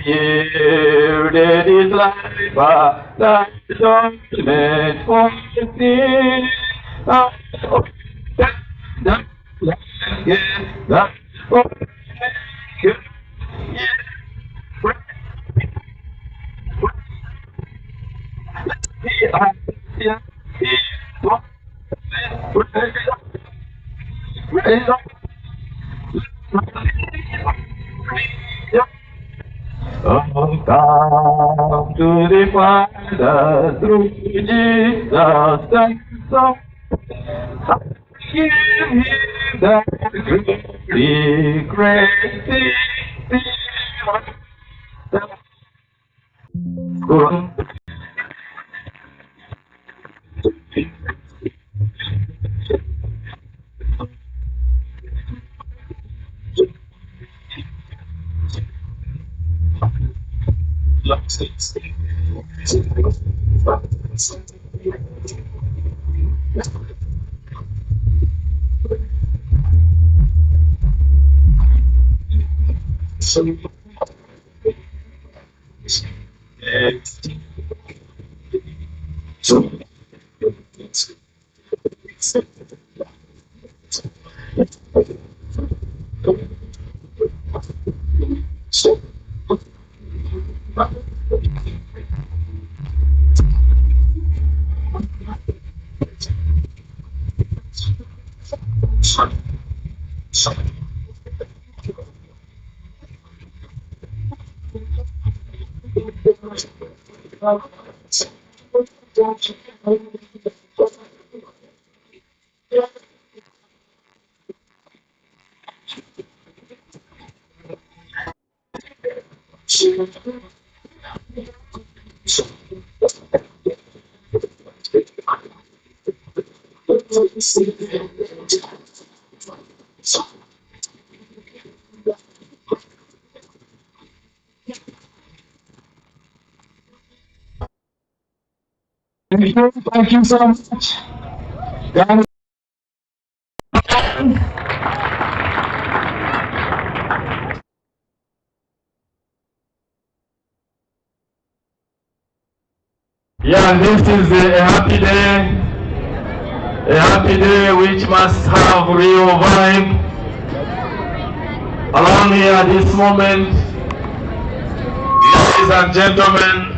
Yielded his life the judgment for sin. Oh, come to the Father through Jesus Christ. So give him the glory, great Thank you so much. God Yeah, this is a happy day which must have real vibe. Allow me at this moment, ladies and gentlemen,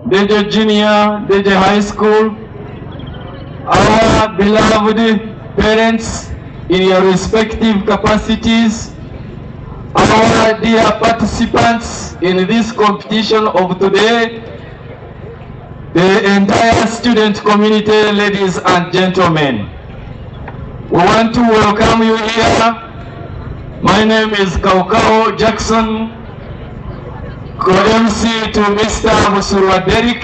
Ndejje Junior, Ndejje High School, our beloved parents in your respective capacities, our dear participants in this competition of today, the entire student community, ladies and gentlemen. We want to welcome you here. My name is Kaukau Jackson, co-MC to Mr. Musurwa Derek,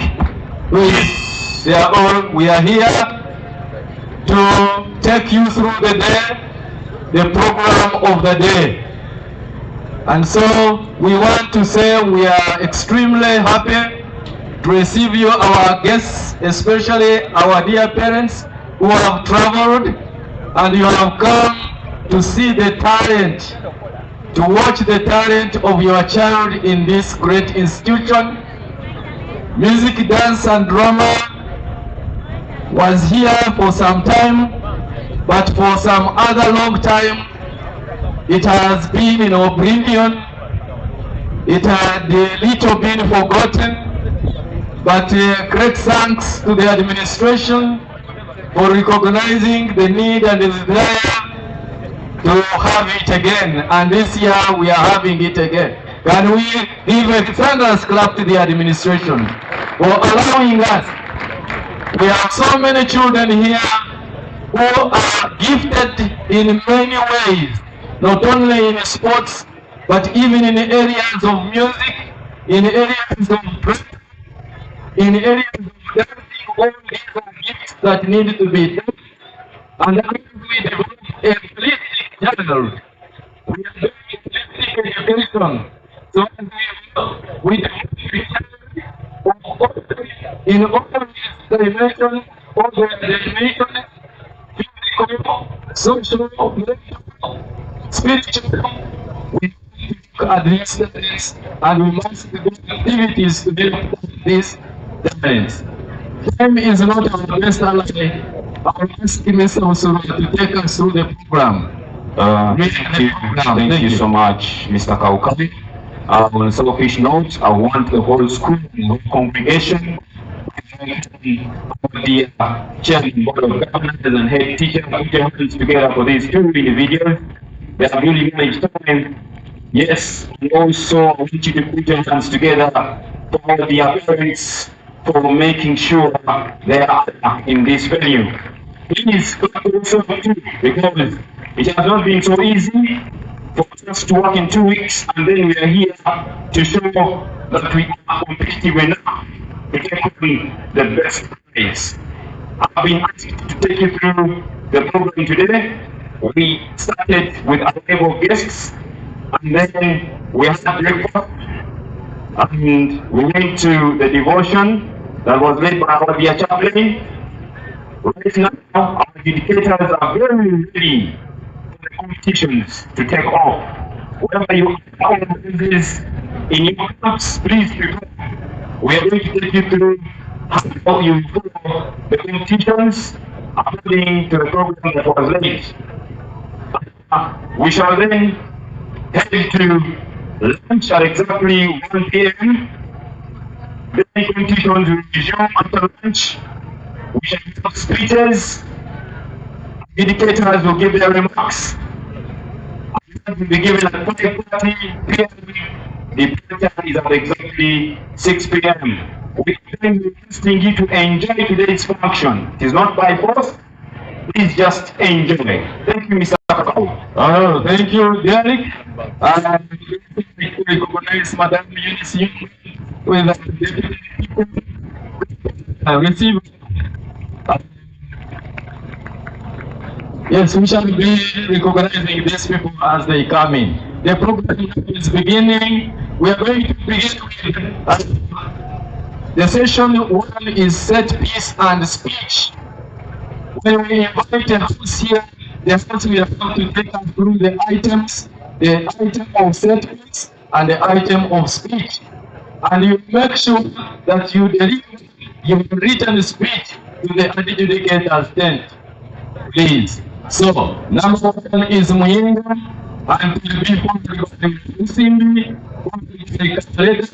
who is there all. We are here to take you through the day, the program of the day. And so we want to say we are extremely happy to receive you, our guests, especially our dear parents who have traveled and you have come to see the talent, to watch the talent of your child in this great institution. Music, dance and drama was here for some time, but for some other long time it has been in oblivion. It had a little been forgotten, but great thanks to the administration for recognizing the need and the desire to have it again. And this year we are having it again. Can we give a thunderous clap to the administration for allowing us? We have so many children here who are gifted in many ways, not only in sports, but even in areas of music, in areas of breath, in areas of dancing. All these are gifts that need to be done. And as we develop a holistic channel, we are doing holistic education. So we develop in all these dimensions, all the dimensions, physical, social, mental, spiritual. We at these studies, and we must do activities to develop these talents. Time is not our best ally. I'll ask Mr. Osoro to take us through the program. Thank you so much, Mr. Kaukabi. On a selfish note, I want the whole school and whole congregation, the chairman, board of governors, and head teacher, put your hands together for these two individuals. They have really managed time. Yes, and also I want you to put your hands together for their parents, for making sure they are in this venue. Please clap yourself too, because it has not been so easy for us to work in 2 weeks, and then we are here to show that we are competitive enough to take on the best prize. I've been asked to take you through the program today. We started with our table guests, and then we had breakfast, and we went to the devotion that was led by our dear chaplain. Right now, our educators are very ready for the competitions to take off. Wherever you are in your camps, please prepare. We are going to take you through how you follow the competitions according to the program that was laid. We shall then head to lunch at exactly 1 p.m. The competitions will resume after lunch. We shall have speeches. Educators will give their remarks. Will be given at 5:30 p.m. The program is at exactly 6 p.m. We are requesting you to enjoy today's function. It is not by force. Please just enjoy. Thank you, Mr. Kakao. Oh, thank you, Derek. We recognize Madam Eunice with the deputy receive. Yes, we shall be recognizing these people as they come in. The program is beginning. We are going to begin with the session 1 is set piece and speech. When we invite a house here, the house will have to take us through the items, the item of set piece and the item of speech. And you make sure that you deliver your written speech to the adjudicator's tent, please. So, number 1 is Muyinga, and will be followed by Usimbi, followed by Kaleta,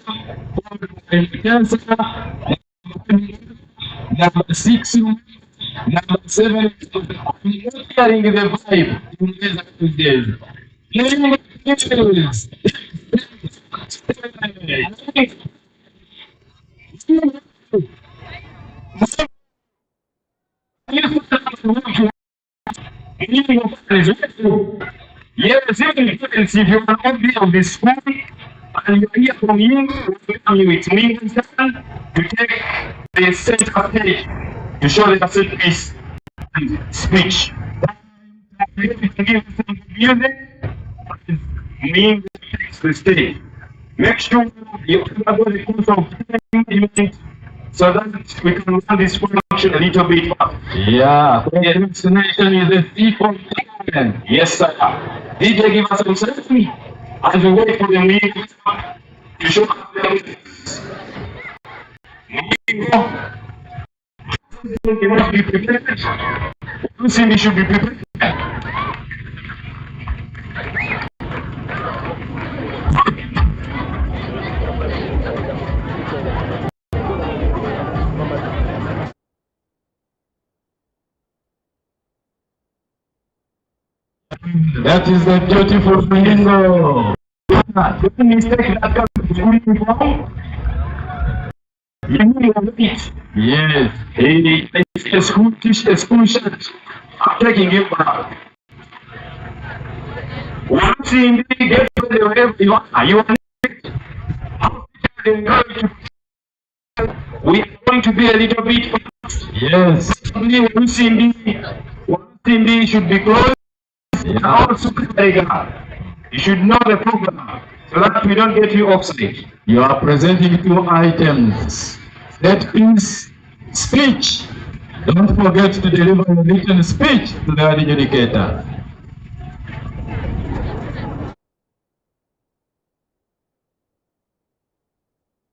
followed by Mkensa, number 6, number 7, I'm not hearing the vibe in these days. Yes, even if you are not of the school and you are here from you, it's me to take the center stage to show the set piece and speech. Music means takes the stage. Make sure you undergo the course of management so that we can run this function a little bit up. Yeah, the destination is the thief of time. Yes, sir. DJ, give us some safety as we wait for the meeting to show up their ways. You must be prepared. You should be prepared. That is the beautiful bingo. The mistake that comes from you know it. Yes. It's a school shirt. I'm taking it back. Once you get to wherever you are, we are going to be a little bit fast. Yes. One thing should be closed. Yeah. Also, you should know the program so that we don't get you offside. You are presenting 2 items. Set piece, speech. Don't forget to deliver a written speech to the adjudicator.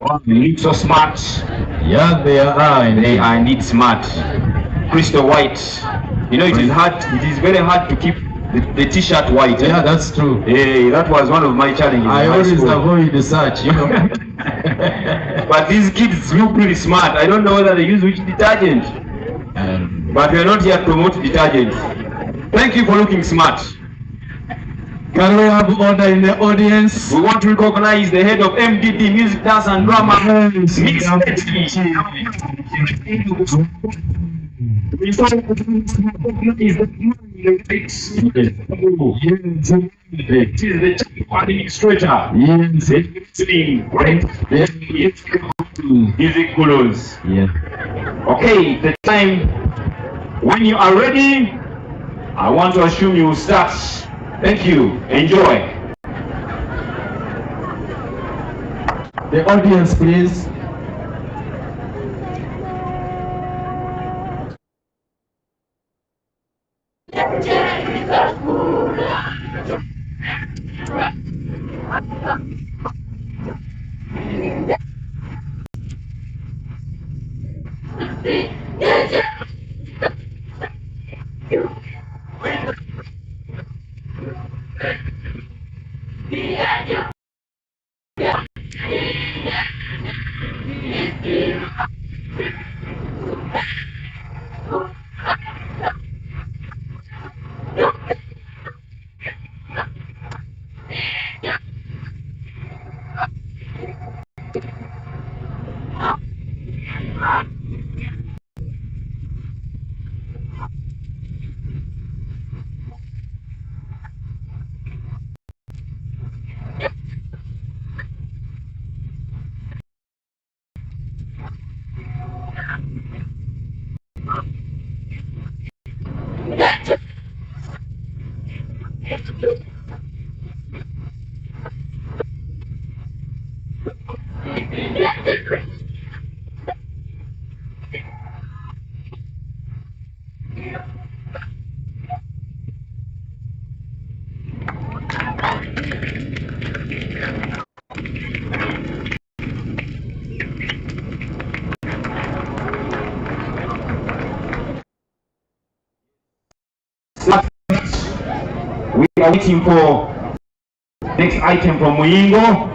Oh, you look so smart. Yeah, they are. They are indeed smart. Crystal white. You know, it is hard. It is very hard to keep the t-shirt white. Yeah, that's true. Hey, that was one of my challenges. I always avoid the search, you know. But these kids look pretty smart. I don't know whether they use which detergent. But we are not here to promote detergent. Thank you for looking smart. Can we have order in the audience? We want to recognize the head of MDD, Music, Dance and Drama. Music gurus. Okay, the time when you are ready, I want to assume you will start. Thank you. Enjoy. The audience, please. We are waiting for next item from Muyingo.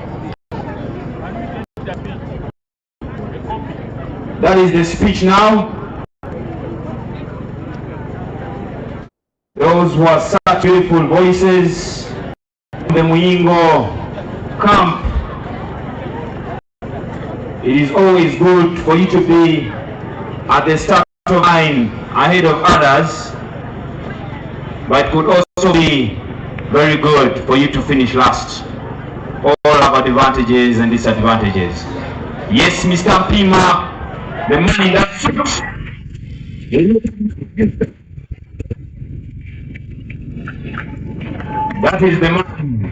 That is the speech now. Those who are such beautiful voices, the Muyingo camp. It is always good for you to be at the start of line ahead of others, but it could also be very good for you to finish last. All have advantages and disadvantages. Yes, Mr. Pima, the man in that suit. That is the man.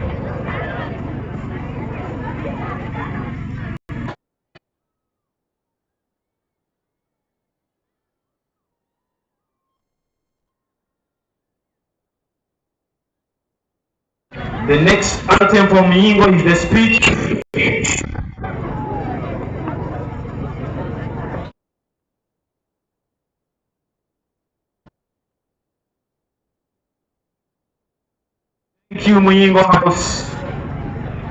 The next item from Muyingo is the speech. Thank you, Muyingo House,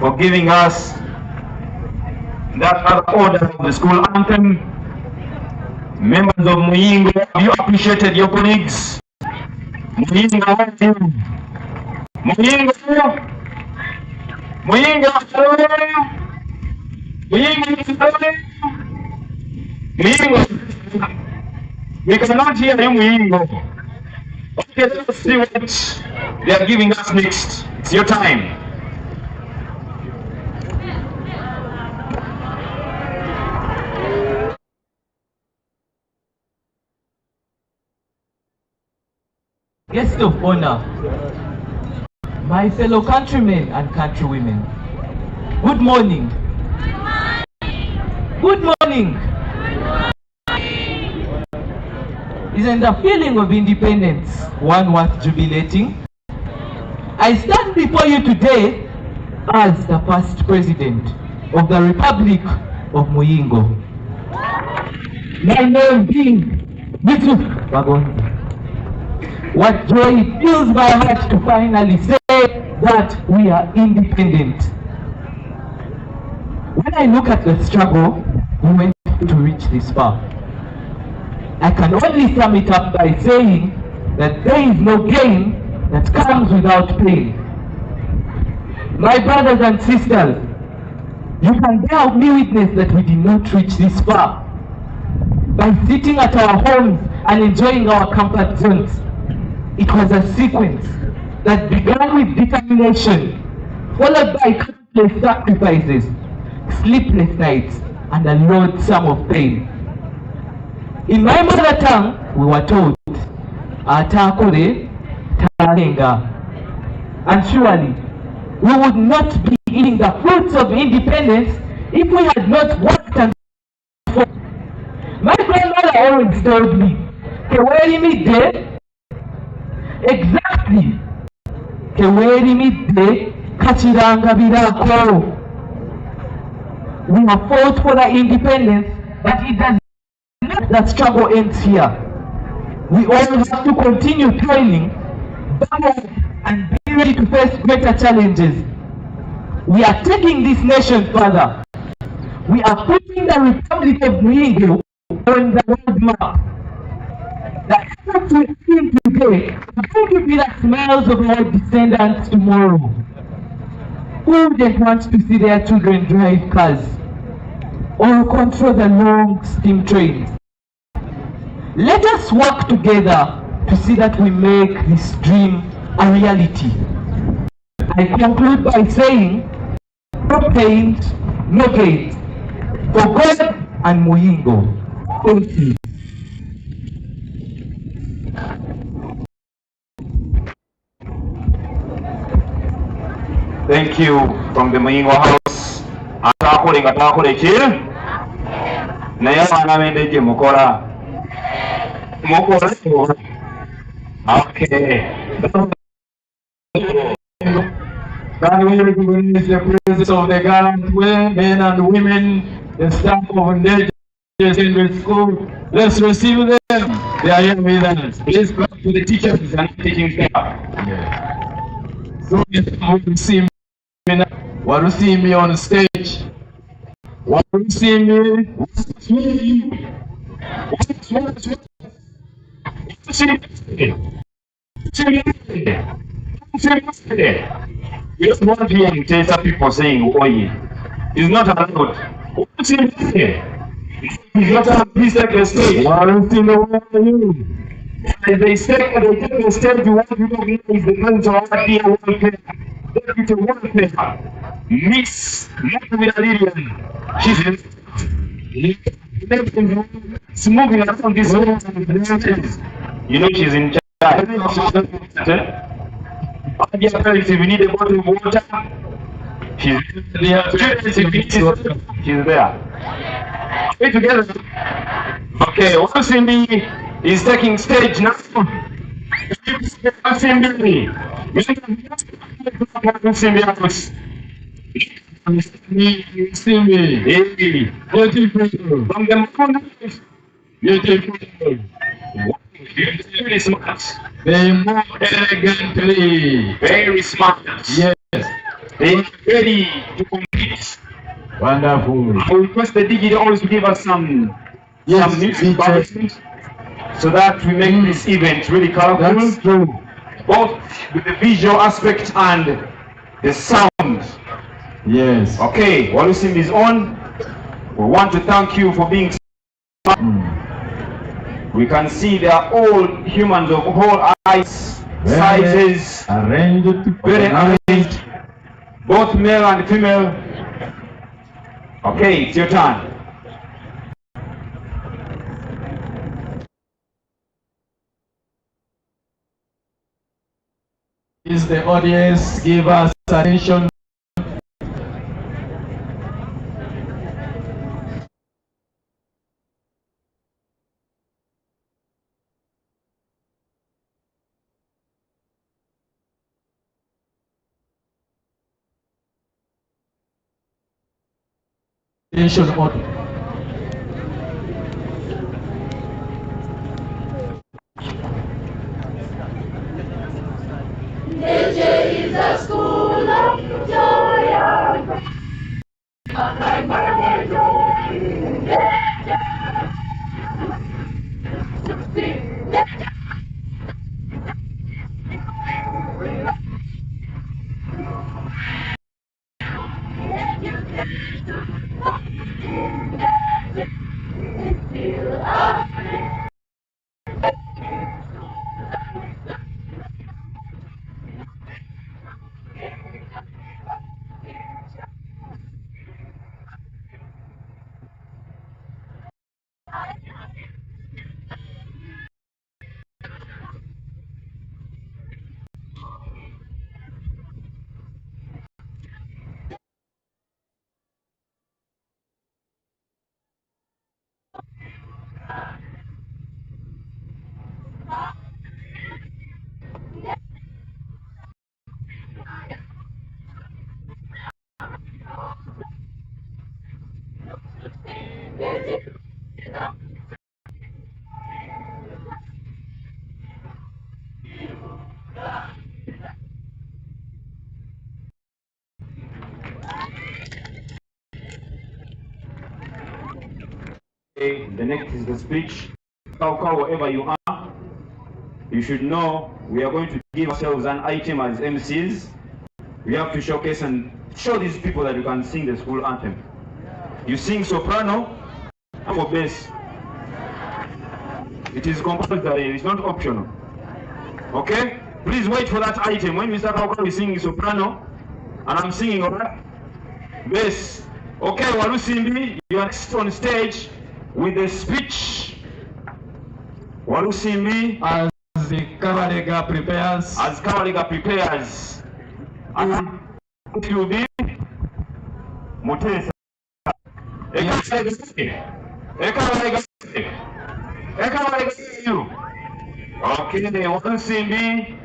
for giving us that other order of the school anthem. Members of Muyingo, have you appreciated your colleagues? Muyingo, Muyingo, Muyingo, Muyingo, we cannot hear you, Muyingo. Okay, let's see what they are giving us next. It's your time. Guest of honor, my fellow countrymen and countrywomen, good morning. Good morning. Isn't the feeling of independence one worth jubilating? I stand before you today as the first president of the Republic of Muyingo. My name being Yusuf Bagonza. What joy it fills my heart to finally say that we are independent. When I look at the struggle we went to reach this far, I can only sum it up by saying that there is no gain that comes without pain. My brothers and sisters, you can bear me witness that we did not reach this far by sitting at our homes and enjoying our comfort zones. It was a sequence that began with determination, followed by countless sacrifices, sleepless nights, and a loadsome of pain. In my mother tongue, we were told, Atakore Tarenga. And surely, we would not be eating the fruits of independence if we had not worked and fought. My grandmother always told me, Keweri midde, exactly, Keweri midde, Kachiranga birako. We have fought for our independence, but it does not that struggle ends here. We all have to continue toiling, battle, and be ready to face greater challenges. We are taking this nation further. We are putting the Republic of Muyingo on the world map. The efforts we are seeing today are going to be the smiles of our descendants tomorrow. Who wouldn't want to see their children drive cars or control the long steam trains? Let us work together to see that we make this dream a reality. I conclude by saying, no pain, no gain, for God and Muyingo. Thank you. Thank you from the Muyingo House. Atakole kiri. Naye abaana b'Ndejje mukola. Okay. Can we recognize the presence of the gallant men and women, the staff of Ndejje SSS School? Let's receive them. They are here with us. Please clap to the teachers and teaching staff. So you see me on stage. Want to see me? We don't want to hear Mutesa people saying, "Oye." It's not allowed. It's not a please take the stage. They take the stage, you want to recognize the presence of our dear welfare. Deputy welfare. Miss Lillian. She's moving around this room. You know she's in charge. Dear parents, if you need a bottle of water, she's there. She's there. Stay together. Okay, Cindy is taking stage now. Cindy. You see me. Beautiful. From the moment Beautiful. you're really smart. They move elegantly. Very smart. Yes. They are ready to compete. Wonderful. I will request the Ndejje always to give us some music DJ. encouragement so that we make this event really colorful. That's true. Both with the visual aspect and the sound. Yes. Okay, Walusimbi is on. We want to thank you for being smart. We can see they are all humans of all eyes, sizes, Arranged. very arranged, both male and female. Okay, it's your turn. Is the audience give us attention? Attention audience. Ndejje is a school of joy and grace. Okay, the next is the speech. Wherever you are, you should know we are going to give ourselves an item as MCs. We have to showcase and show these people that you can sing the school anthem. You sing soprano for bass. It is compulsory, it's not optional. Okay? Please wait for that item. When Mr. Kauka is singing soprano, and I'm singing bass. Okay, Walusimbi, you are next on stage with the speech. Walusimbi, As the Kabalega prepares. as Kabalega prepares, and it will be Mutesa. You. Okay, Walusimbi,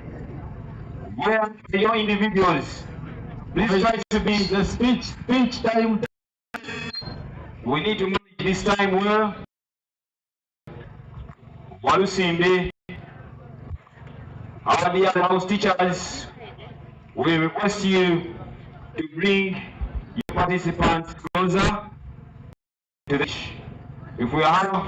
where are your individuals? Please try to be The speech time. We need to manage this time well. Walusimbi, our dear house teachers, we request you to bring your participants closer to the speech. If we have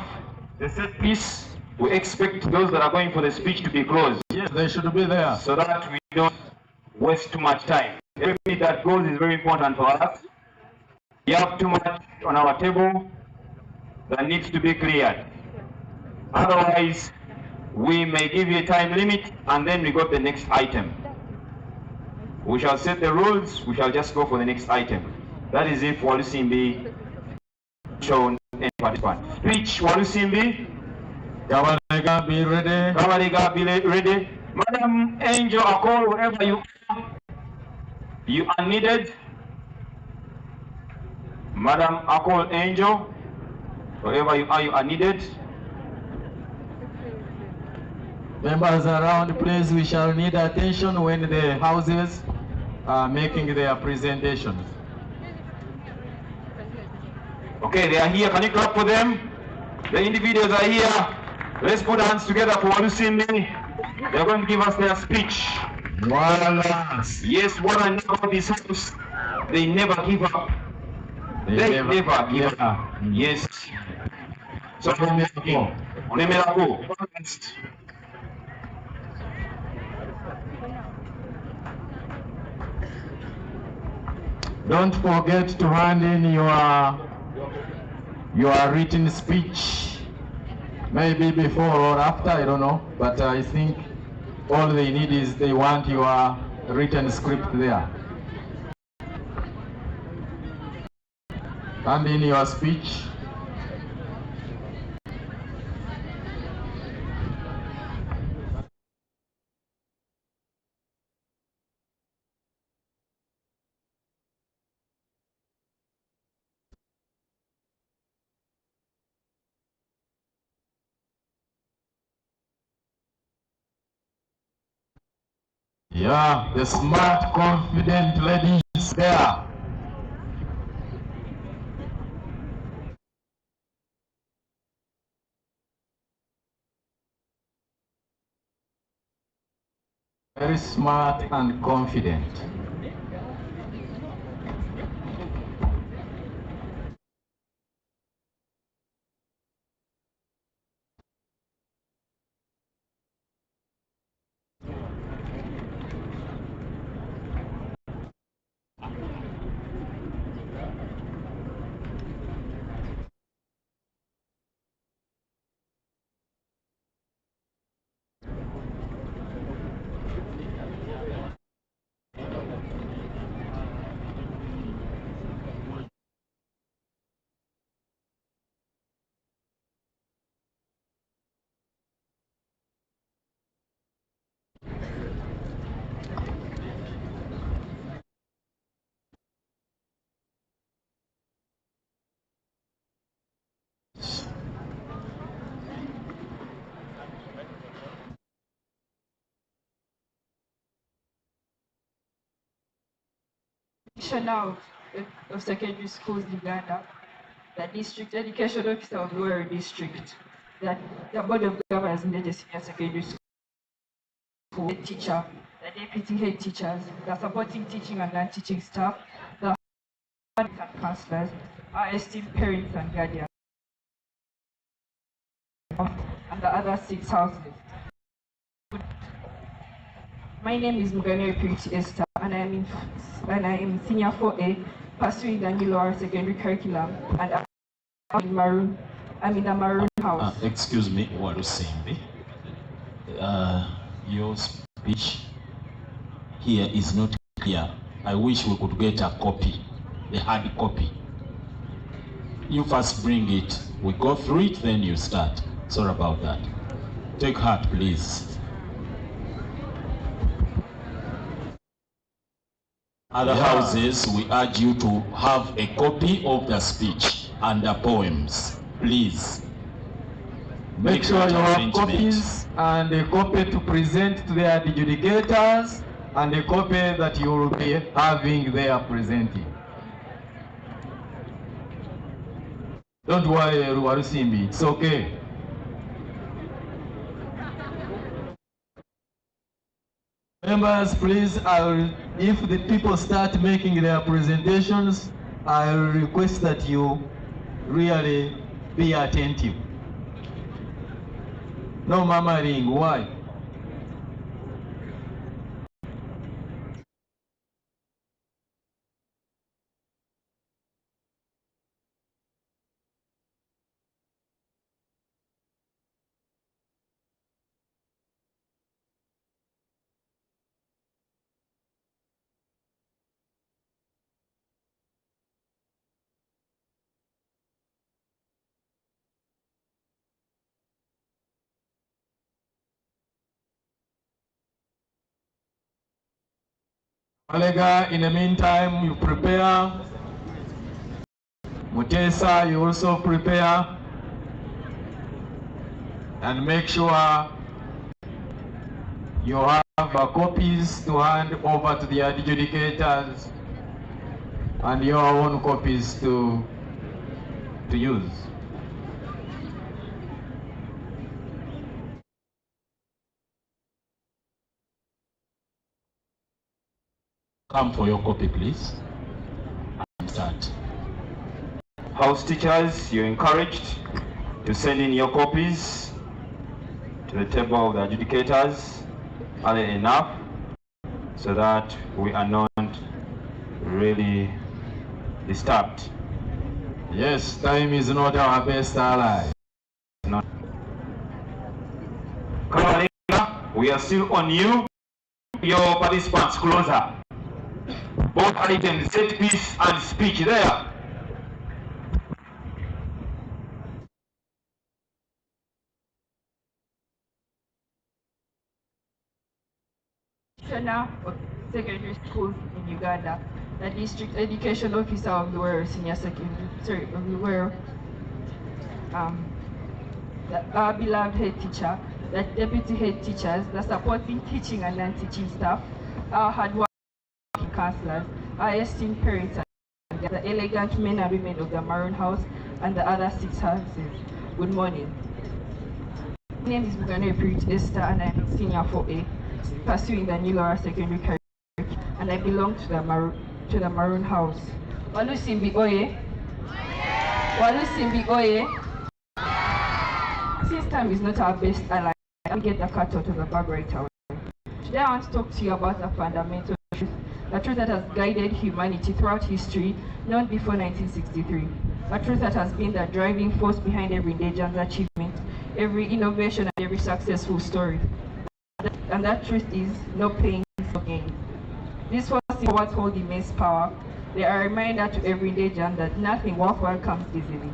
the set piece, we expect those that are going for the speech to be close Yes, they should be there. so that we don't waste too much time. Every minute that goes is very important for us. We have too much on our table that needs to be cleared. Otherwise, we may give you a time limit and then we got the next item. We shall set the rules, we shall just go for the next item. That is if Walusimbi shown any participant. Speech, Walusimbi. Kabalega, be ready. Kavaliga, be ready. Madam Angel, I call wherever you are needed. Madam Akol Angel, wherever you are needed. Members around, please, we shall need attention when the houses making their presentations. Okay, they are here. Can you clap for them? The individuals are here. Let's put hands together for Olusimbi. They are going to give us their speech. Voila. Yes, what I know about this house, they never give up. They never give up. Yes. So, don't forget to hand in your written speech, maybe before or after, I don't know, but I think all they need is they want your written script there. Hand in your speech. Yeah, the smart, confident ladies there. Very smart and confident. Commissioner of Secondary Schools in Uganda, the District Education Officer of Lower District, the Board of Governors in Ndejje Senior Secondary School, the teacher, the deputy head teachers, the supporting teaching and non-teaching staff, the parents and counselors, our esteemed parents and guardians, and the other 6 houses. My name is Ndejje Esther, and I am senior 4A, pursuing the new lower secondary curriculum, and I'm in a maroon house. Excuse me, Walusimbi. Your speech here is not clear. I wish we could get a copy, the hard copy. You first bring it, we go through it, then you start. Sorry about that. Take heart, please. Other houses, we urge you to have a copy of the speech and the poems, please. Make sure you have copies and a copy to present to the adjudicators and a copy that you will be having there presenting. Don't worry, Walusimbi, it's okay. Members, please, if the people start making their presentations, I will request that you really be attentive. No murmuring, why? Malega, in the meantime, you prepare. Mutesa, you also prepare. And make sure you have copies to hand over to the adjudicators and your own copies to use. Come for your copy, please. And start. House teachers, you're encouraged to send in your copies to the table of the adjudicators early enough so that we are not really disturbed. Yes, time is not our best ally. Carolina, we are still on you. Your participants closer. Both items, set piece and speech there. Commissioner of Secondary Schools in Uganda, the District Education Officer of the World Senior Secondary, of the World, our beloved head teacher, the deputy head teachers, the supporting teaching and non-teaching staff, our hardworking counselors, our esteemed parents, and the elegant men and women of the Maroon House and the other 6 houses. Good morning. My name is Brigade Esther and I'm a senior 4A, pursuing the New Laura Secondary Curriculum, and I belong to the Maroon House. Walusimbi Oye. Walusimbi Oye. Since time is not our best ally, I get the cat out of the bag right away. Today I want to talk to you about a fundamental truth, a truth that has guided humanity throughout history, not before 1963. A truth that has been the driving force behind every Ndejje's achievement, every innovation, and every successful story. And that truth is, no pain, no gain. These 4 simple words hold immense power. They are a reminder to every Ndejje that nothing worthwhile comes easily.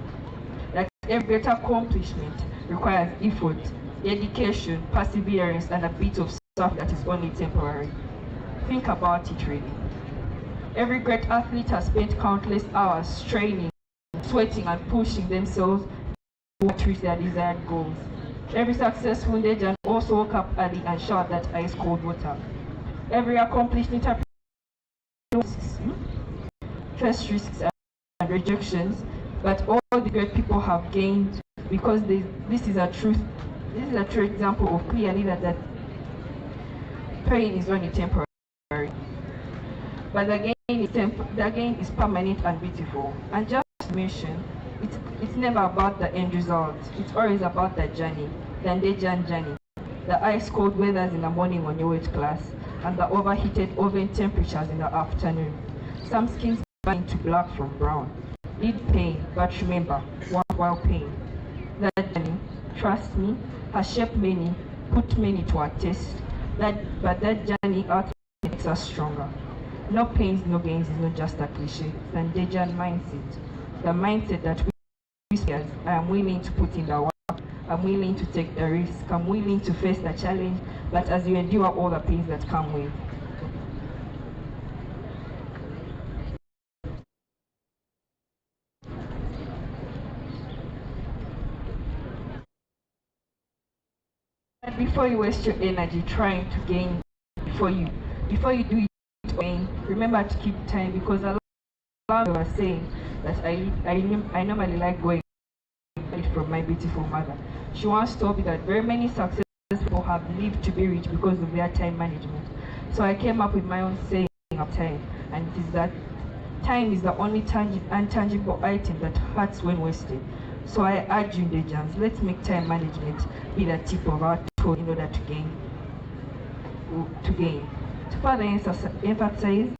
That every great accomplishment requires effort, dedication, perseverance, and a bit of stuff that is only temporary. Think about it really. Every great athlete has spent countless hours training, sweating, and pushing themselves to reach their desired goals. Every successful Ndejje also woke up early and showered that ice cold water. Every accomplished entrepreneur faced risks and rejections, but all the great people have gained because this is a truth. This is a true example of clearly that pain is only temporary, but the gain is permanent and beautiful. And just to mention, it's never about the end result. It's always about the journey, the Ndejje journey. The ice cold weathers in the morning on your way to class, and the overheated oven temperatures in the afternoon. Some skins burn into black from brown. Need pain, but remember, worthwhile pain. That journey, trust me, has shaped many, put many to our test. But that journey out makes us stronger. No pains, no gains is not just a cliche. It's an Ndejje mindset. The mindset that we say, I am willing to put in the work, I'm willing to take the risk, I'm willing to face the challenge, but as you endure all the pains that come with. But before you waste your energy trying to gain, before you do it, remember to keep time, because a lot of us are saying that I normally like going from my beautiful mother. She once told me that very many successful people have lived to be rich because of their time management. So I came up with my own saying of time, and it is that time is the only intangible item that hurts when wasted. So I urge you, Ndejjes, let's make time management be the tip of our toe in order to gain. To further emphasize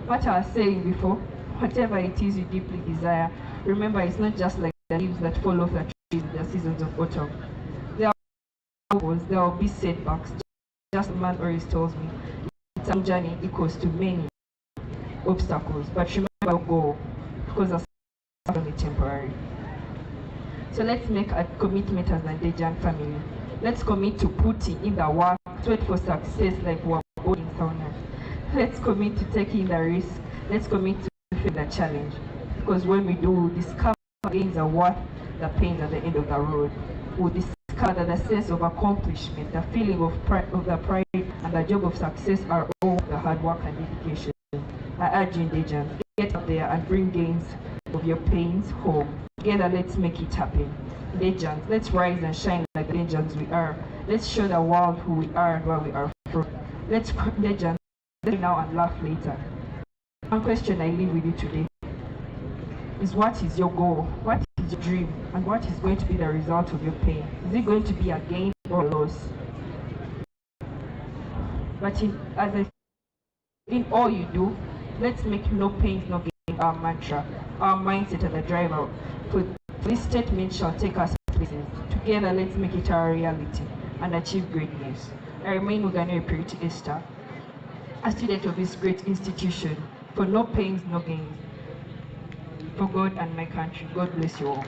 what I was saying before, whatever it is you deeply desire, remember it's not just like the leaves that fall off the trees in the seasons of autumn. There will be setbacks. Just man always tells me, some journey equals to many obstacles. But remember, go, because that's only temporary. So let's make a commitment as an Ndejje family. Let's commit to putting in the work, wait for success like we're going sauna. Let's commit to taking the risk. Let's commit to face the challenge. Because when we do, discover gains are worth the pains at the end of the road. We'll discover discover that the sense of accomplishment, the feeling of pride, and the job of success are all the hard work and dedication. I urge you, Ndejje, get out there and bring gains of your pains home. Together, let's make it happen. Ndejje, let's rise and shine like the Ndejjes we are. Let's show the world who we are and where we are from. Let's Ndejje, let's now and laugh later. One question I leave with you today is, what is your goal? What is your dream? And what is going to be the result of your pain? Is it going to be a gain or a loss? But in all you do, let's make no pains, no gain our mantra, our mindset and the driver. For this statement shall take us places. Together, let's make it our reality and achieve greatness. I remain Muganere Purity Esther, a student of this great institution, for no pains, no gains, for God and my country. God bless you all.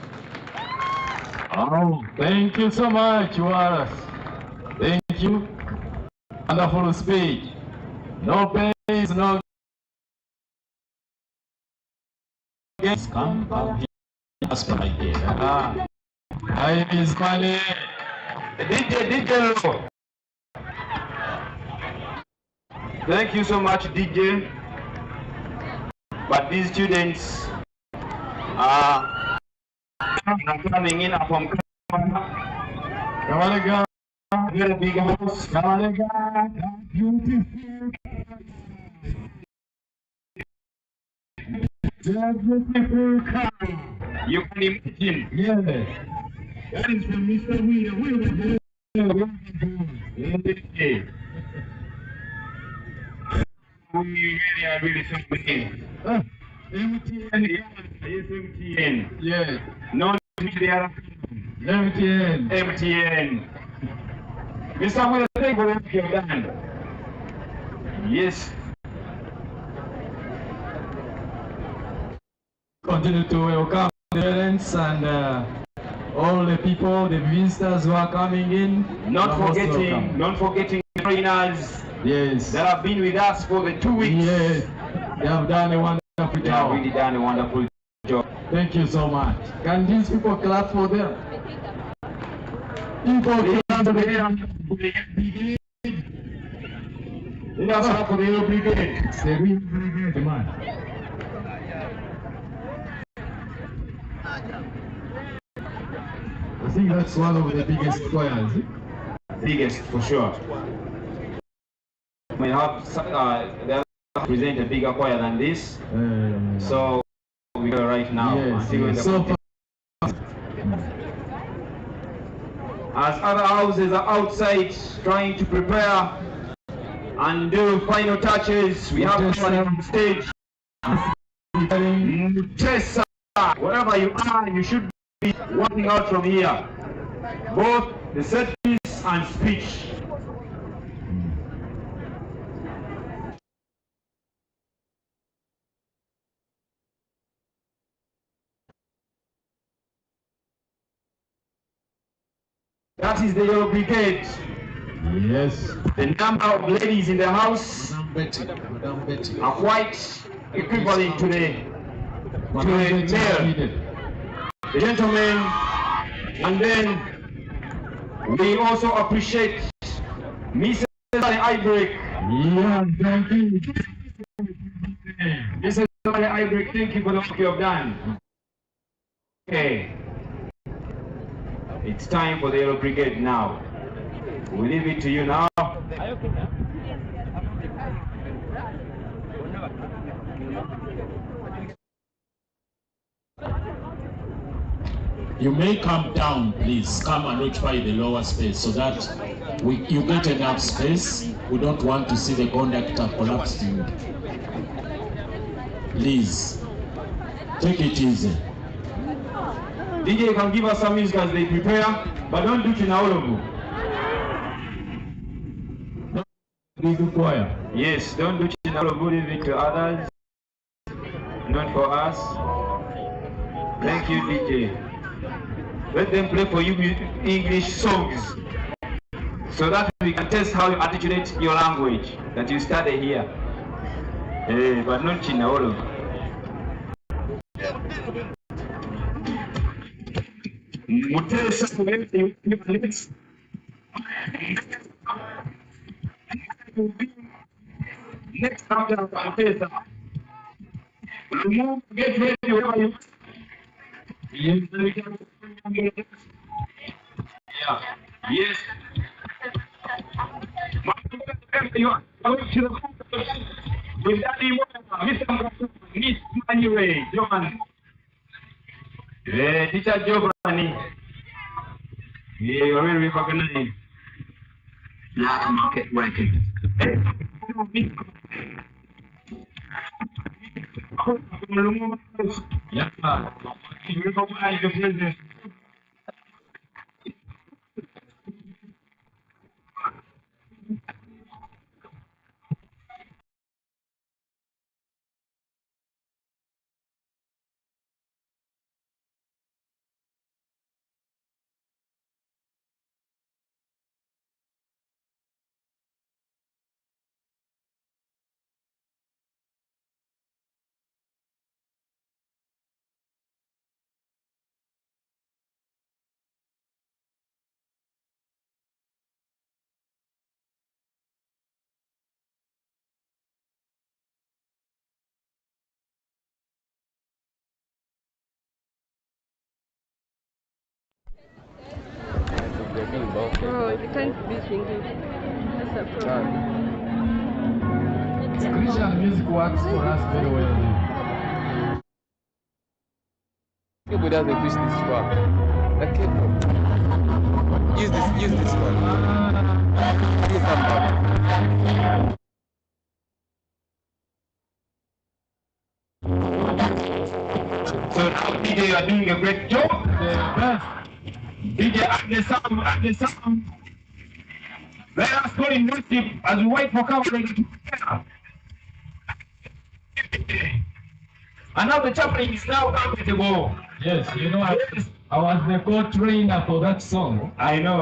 Oh, thank you so much, Wallace. Thank you. Wonderful speech. No pains, no gains. Come here. That's Brigade. Time is money. DJ Low. Thank you so much, DJ. But these students are coming in from Kamalega. very big house. Kamalega. Beautiful. Beautiful car. You can imagine. Yes. That is from Mr. William. We really are really so pleased. MTN. Yes, MTN. Yes. No, they are MTN. MTN. Mr. William, thank you for what you have done. Yes. Continue to welcome the parents and all the people, the visitors who are coming in. Not forgetting the trainers. Yes. That have been with us for the 2 weeks. Yes. They have done a wonderful They have job. really done a wonderful job. Thank you so much. Can these people clap for them? People clap for them. Let us clap for the Yellow Brigade. It's a real brigade, man. I think that's one of the biggest choirs. Biggest for sure. We have they present a bigger choir than this. So we go right now. Yes, Until yes. So as other houses are outside trying to prepare and do final touches, we have someone on stage. Tessa, wherever you are, you should be walking out from here. Both the set piece and speech. That is the Yellow Brigade. yes. The number of ladies in the house Madam Betty. are quite equivalent to the male. The gentlemen, and then we also appreciate Mrs. Ibreak. Yeah, thank you. Mrs. Ibreak, thank you for the work you have done. Okay. It's time for the Yellow Brigade now. We leave it to you now. You may come down, please. Come and occupy the lower space so that you get enough space. We don't want to see the conductor collapsing. Please, take it easy. DJ can give us some music as they prepare, but don't do it in all of you. Big choir. Yes, don't do it in all of you, leave it to others. Not for us. Thank you, DJ. Let them play for you English songs so that we can test how you articulate your language that you study here. But not in all of you. Mutesa, next after Mutesa. Get ready wherever you yeah. Yes. You are going to the with Daddy Mr. Miss Manuel, John. Teacher Giovanni. Yeah, you already recognize. Black market working. Yeah. You recognize the business. Oh, you can't speak English. That's a problem. Christian music works for us very well. People doesn't push this far. Okay. Use this one. Use that one. So now DJ, you are doing a great job. Yes. DJ at the sound. Let us go in worship as we wait for coverage to begin. And now the chaplain is now comfortable. Yes, you know, I was the co-trainer for that song. I know,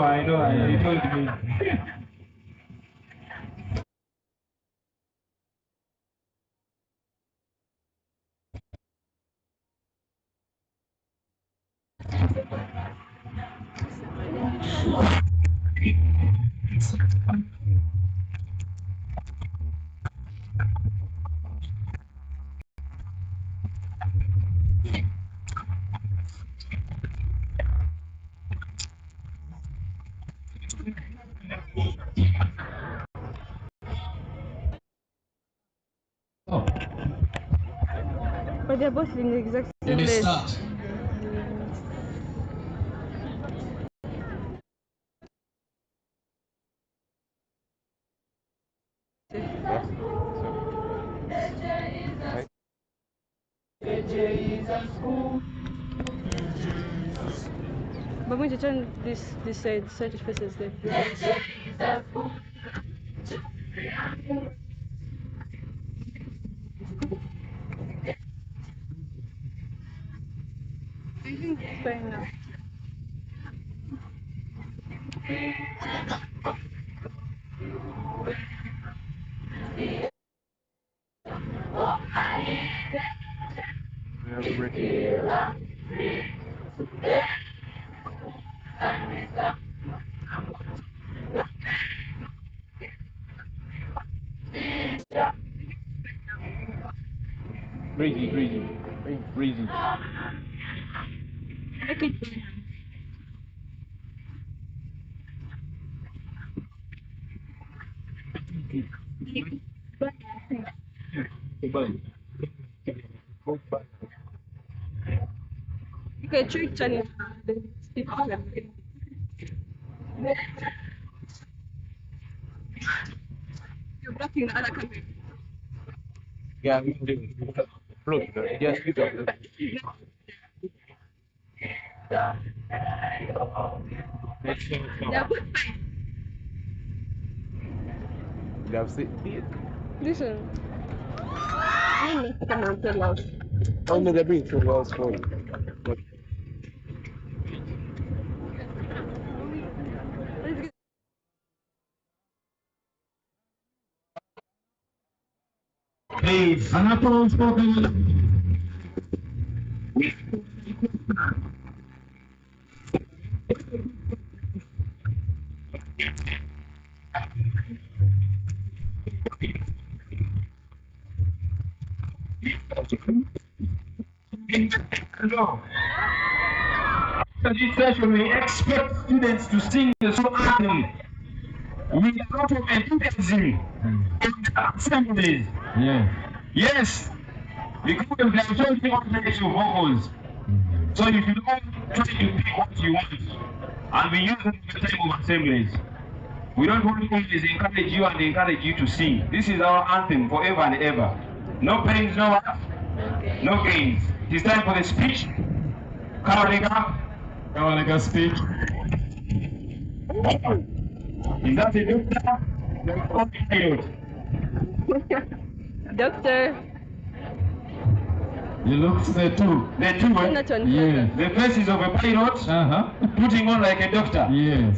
you told me. Oh, But they're both in the exact you same may place. start. But I'm going to turn this side so it faces there. I think it's fine now. Breezy. Make it okay, try turning the stick. You're blocking the other camera. Yeah, we do. Look, just look at it. They're both fine. That's it. Listen. I'm not come on tell us. Oh no, they're being too loud for you. Please. Another spoken. After this session, we expect students to sing the song anthem with a lot of enthusiasm in assemblies. Yes, because they are so different vocals. So you should all try to pick what you want, and we use it at the time of assemblies. We don't want to always encourage you and encourage you to sing. This is our anthem forever and ever. No pains, no what? No gains. It is time for the speech. Kawalega speech. Is that a doctor? Doctor. You look the two. The two, eh? Yes. The faces of a pilot, putting on like a doctor. Yes.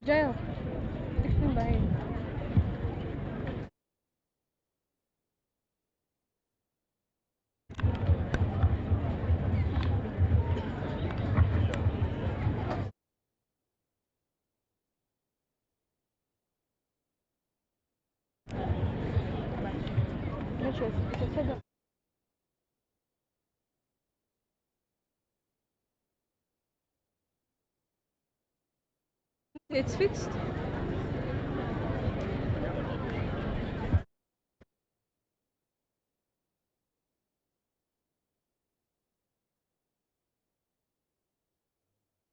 Jail. Explain behind. It's fixed.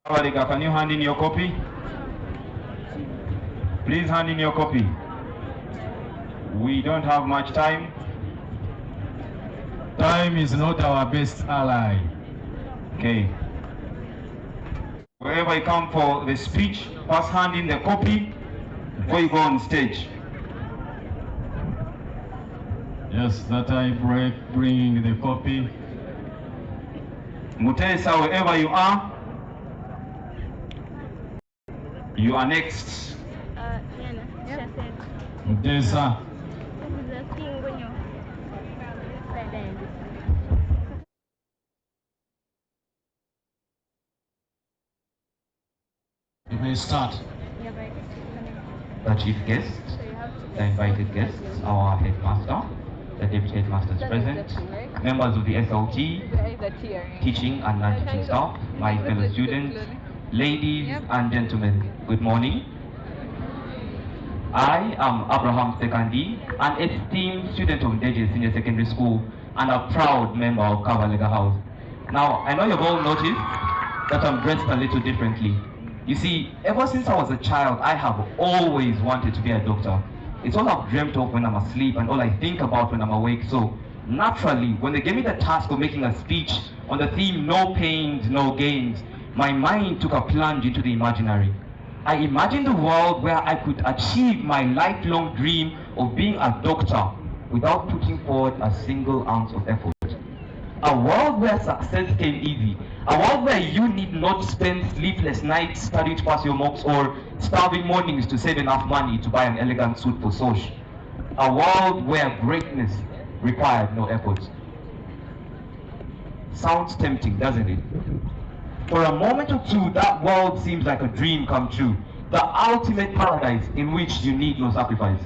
Kawalega, can you hand in your copy? Please hand in your copy. We don't have much time. Time is not our best ally. Okay. Wherever you come for the speech, first hand in the copy before you go on stage. Yes, that I bring the copy. Mutesa, wherever you are next. Mutesa. You may start. The chief guest, the invited guests, our headmaster, the deputy headmaster is present, members of the SLT, teaching and non-teaching staff, my fellow students, ladies and gentlemen, good morning. I am Abraham Sekandi, an esteemed student of Ndejje Senior Secondary School and a proud member of Kawalega House. Now, I know you've all noticed that I'm dressed a little differently. You see, ever since I was a child, I have always wanted to be a doctor. It's all I've dreamt of when I'm asleep and all I think about when I'm awake. So, naturally, when they gave me the task of making a speech on the theme, no pains, no gains, my mind took a plunge into the imaginary. I imagined a world where I could achieve my lifelong dream of being a doctor without putting forward a single ounce of effort. A world where success came easy. A world where you need not spend sleepless nights studying to pass your mocks or starving mornings to save enough money to buy an elegant suit for Soch. A world where greatness required no effort. Sounds tempting, doesn't it? For a moment or two, that world seems like a dream come true. The ultimate paradise in which you need no sacrifice.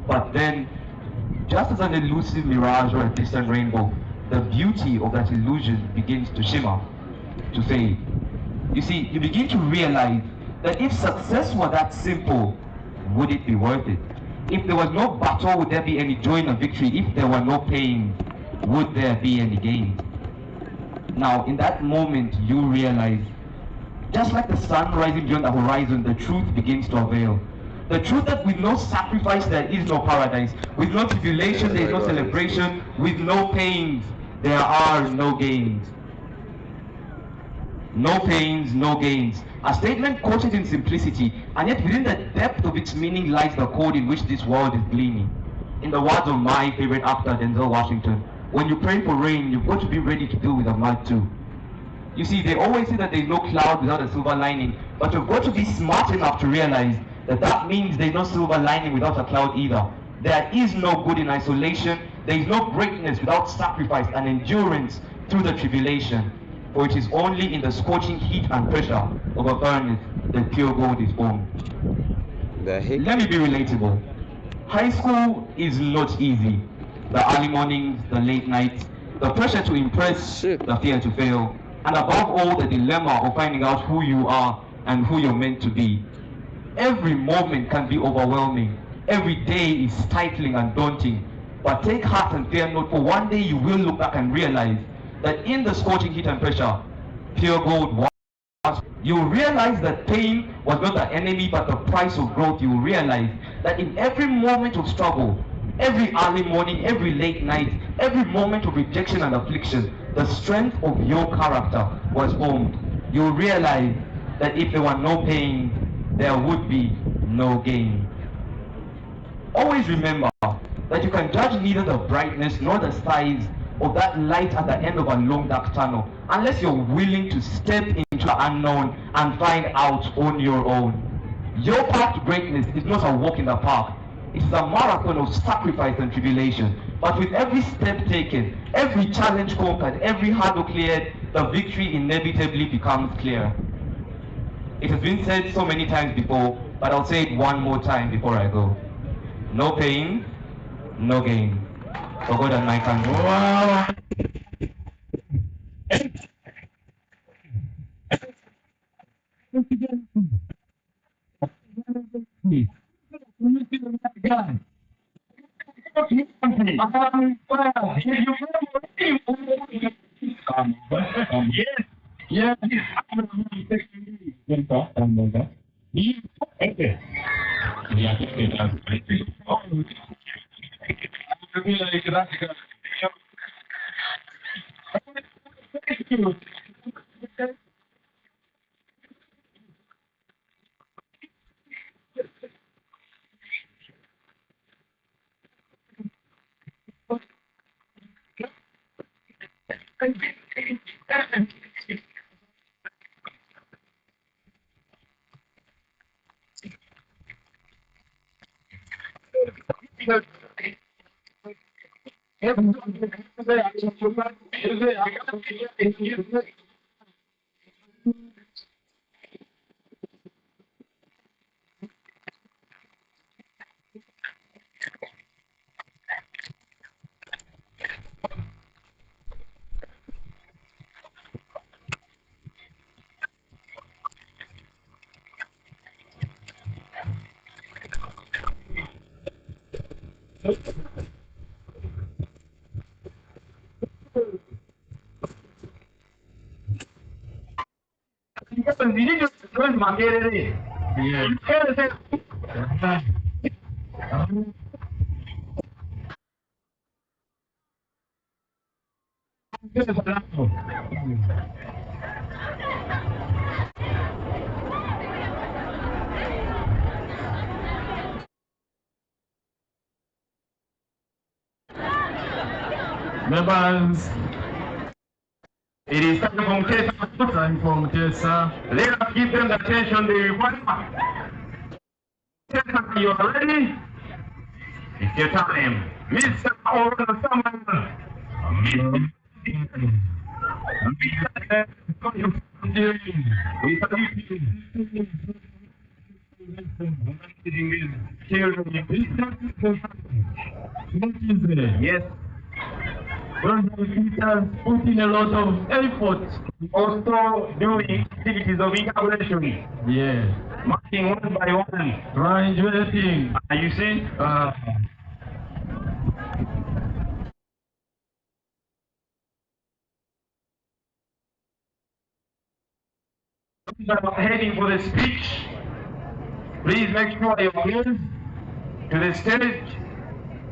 But then, just as an elusive mirage or a distant rainbow, the beauty of that illusion begins to shimmer, to fade. You see, you begin to realize that if success were that simple, would it be worth it? If there was no battle, would there be any joy in a victory? If there were no pain, would there be any gain? Now, in that moment, you realize, just like the sun rising beyond the horizon, the truth begins to avail. The truth that with no sacrifice, there is no paradise. With no tribulation, there is no celebration. With no pains, there are no gains. No pains, no gains. A statement quoted in simplicity, and yet within the depth of its meaning lies the code in which this world is gleaming. In the words of my favorite actor, Denzel Washington, when you pray for rain, you've got to be ready to deal with the mud too. You see, they always say that there's no cloud without a silver lining, but you've got to be smart enough to realize that that means there's no silver lining without a cloud either. There is no good in isolation. There is no greatness without sacrifice and endurance through the tribulation. for it is only in the scorching heat and pressure of a furnace that pure gold is born. Let me be relatable. High school is not easy. The early mornings, the late nights, the pressure to impress, the fear to fail, and above all the dilemma of finding out who you are and who you're meant to be. Every moment can be overwhelming. Every day is stifling and daunting. But take heart and fear not, for one day you will look back and realize that in the scorching heat and pressure, pure gold was. You will realize that pain was not the enemy but the price of growth. You will realize that in every moment of struggle, every early morning, every late night, every moment of rejection and affliction, the strength of your character was formed. You will realize that if there were no pain, there would be no gain. Always remember that you can judge neither the brightness nor the size of that light at the end of a long dark tunnel unless you're willing to step into the unknown and find out on your own. Your path to greatness is not a walk in the park. It is a marathon of sacrifice and tribulation. But with every step taken, every challenge conquered, every hurdle cleared, the victory inevitably becomes clear. It has been said so many times before, but I'll say it one more time before I go. No pain, no gain. For God and my country. Wow. Yes. Members, it is time from Tessa. Time from Tessa. Let us give them the attention they require. Tessa, you are ready? It's your time. Mr. Owen Samuel. Yes. Teachers put in a lot of effort. Also doing activities of integration. Yeah. Marking one by one. Triangulating. You see? Heading for the speech. Please make sure you're close to the stage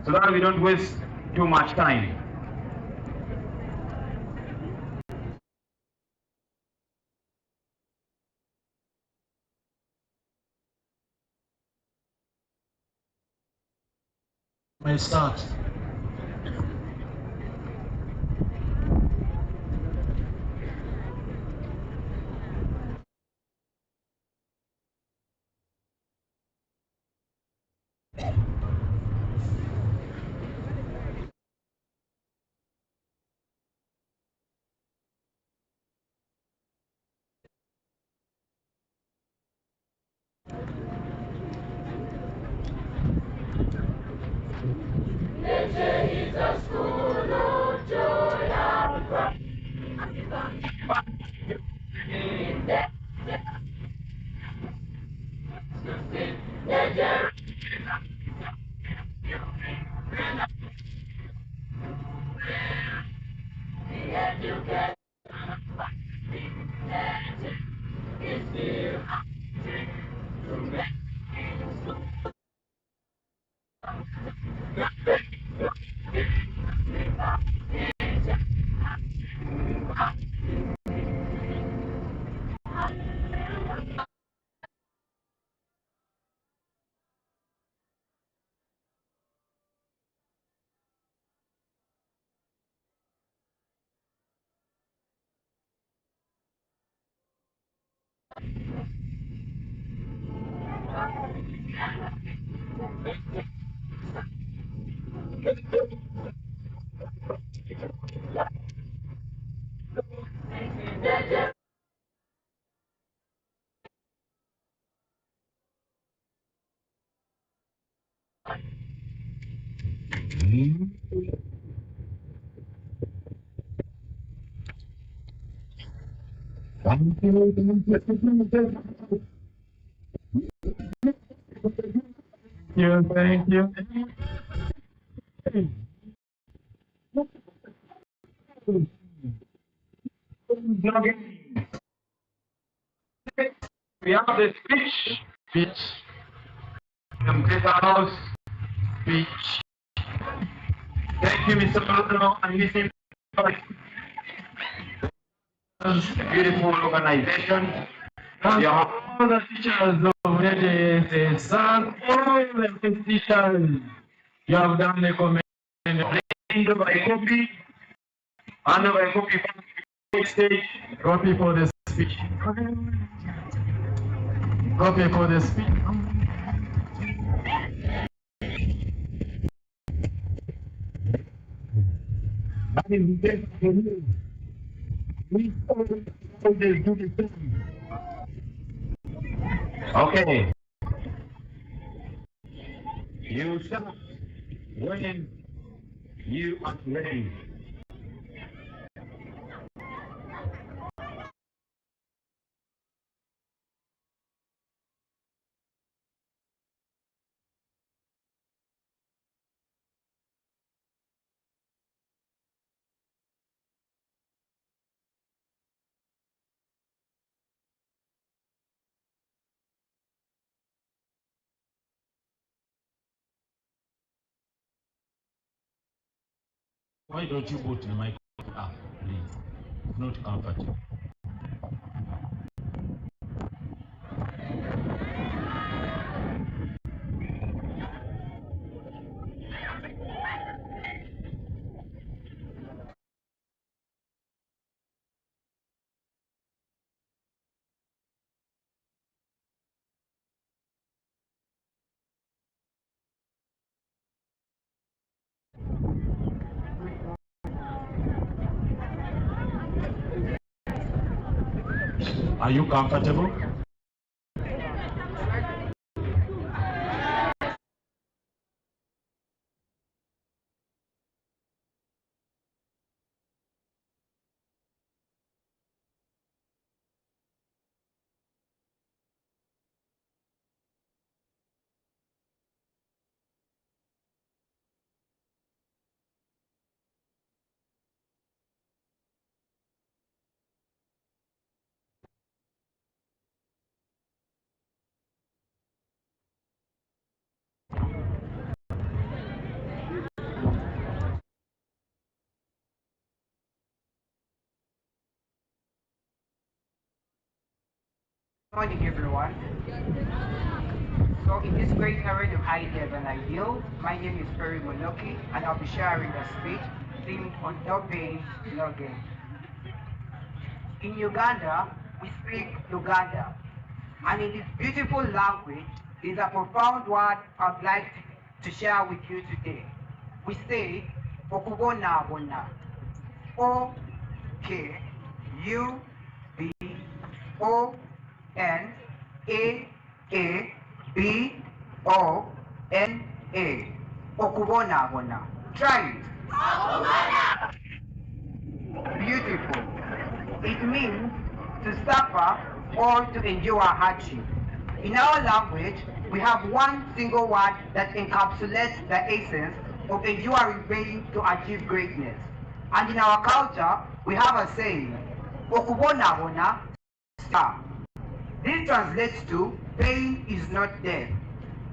so that we don't waste too much time. May start. a school of joy and pride. Thank you. We have the speech, from Greater House speech. Thank you, Mr. Bruno and Mrs. Beautiful organization. And all the teachers of Ndejje SSS, all the teachers, you have done the comment. Hand over a copy, hand over a copy from the stage, copy for the speech. Copy for the speech. Okay. You start when you are ready. Why don't you go to the mic up, please? It's not comfortable. Are you comfortable? Good morning, everyone. So in this great array of ideas and ideals, my name is Perry Monoki, and I'll be sharing a speech themed on no pain, no gain. In Uganda, we speak Luganda, and in this beautiful language, there's a profound word I'd like to share with you today. We say, Okubonabona. O-K-U-B-O-N-A-B-O-N-A. Okubonabona. Try it. Beautiful. It means to suffer or to endure hardship. In our language, we have one single word that encapsulates the essence of enduring pain to achieve greatness. And in our culture, we have a saying, "Okubonabona star." This translates to, pain is not death.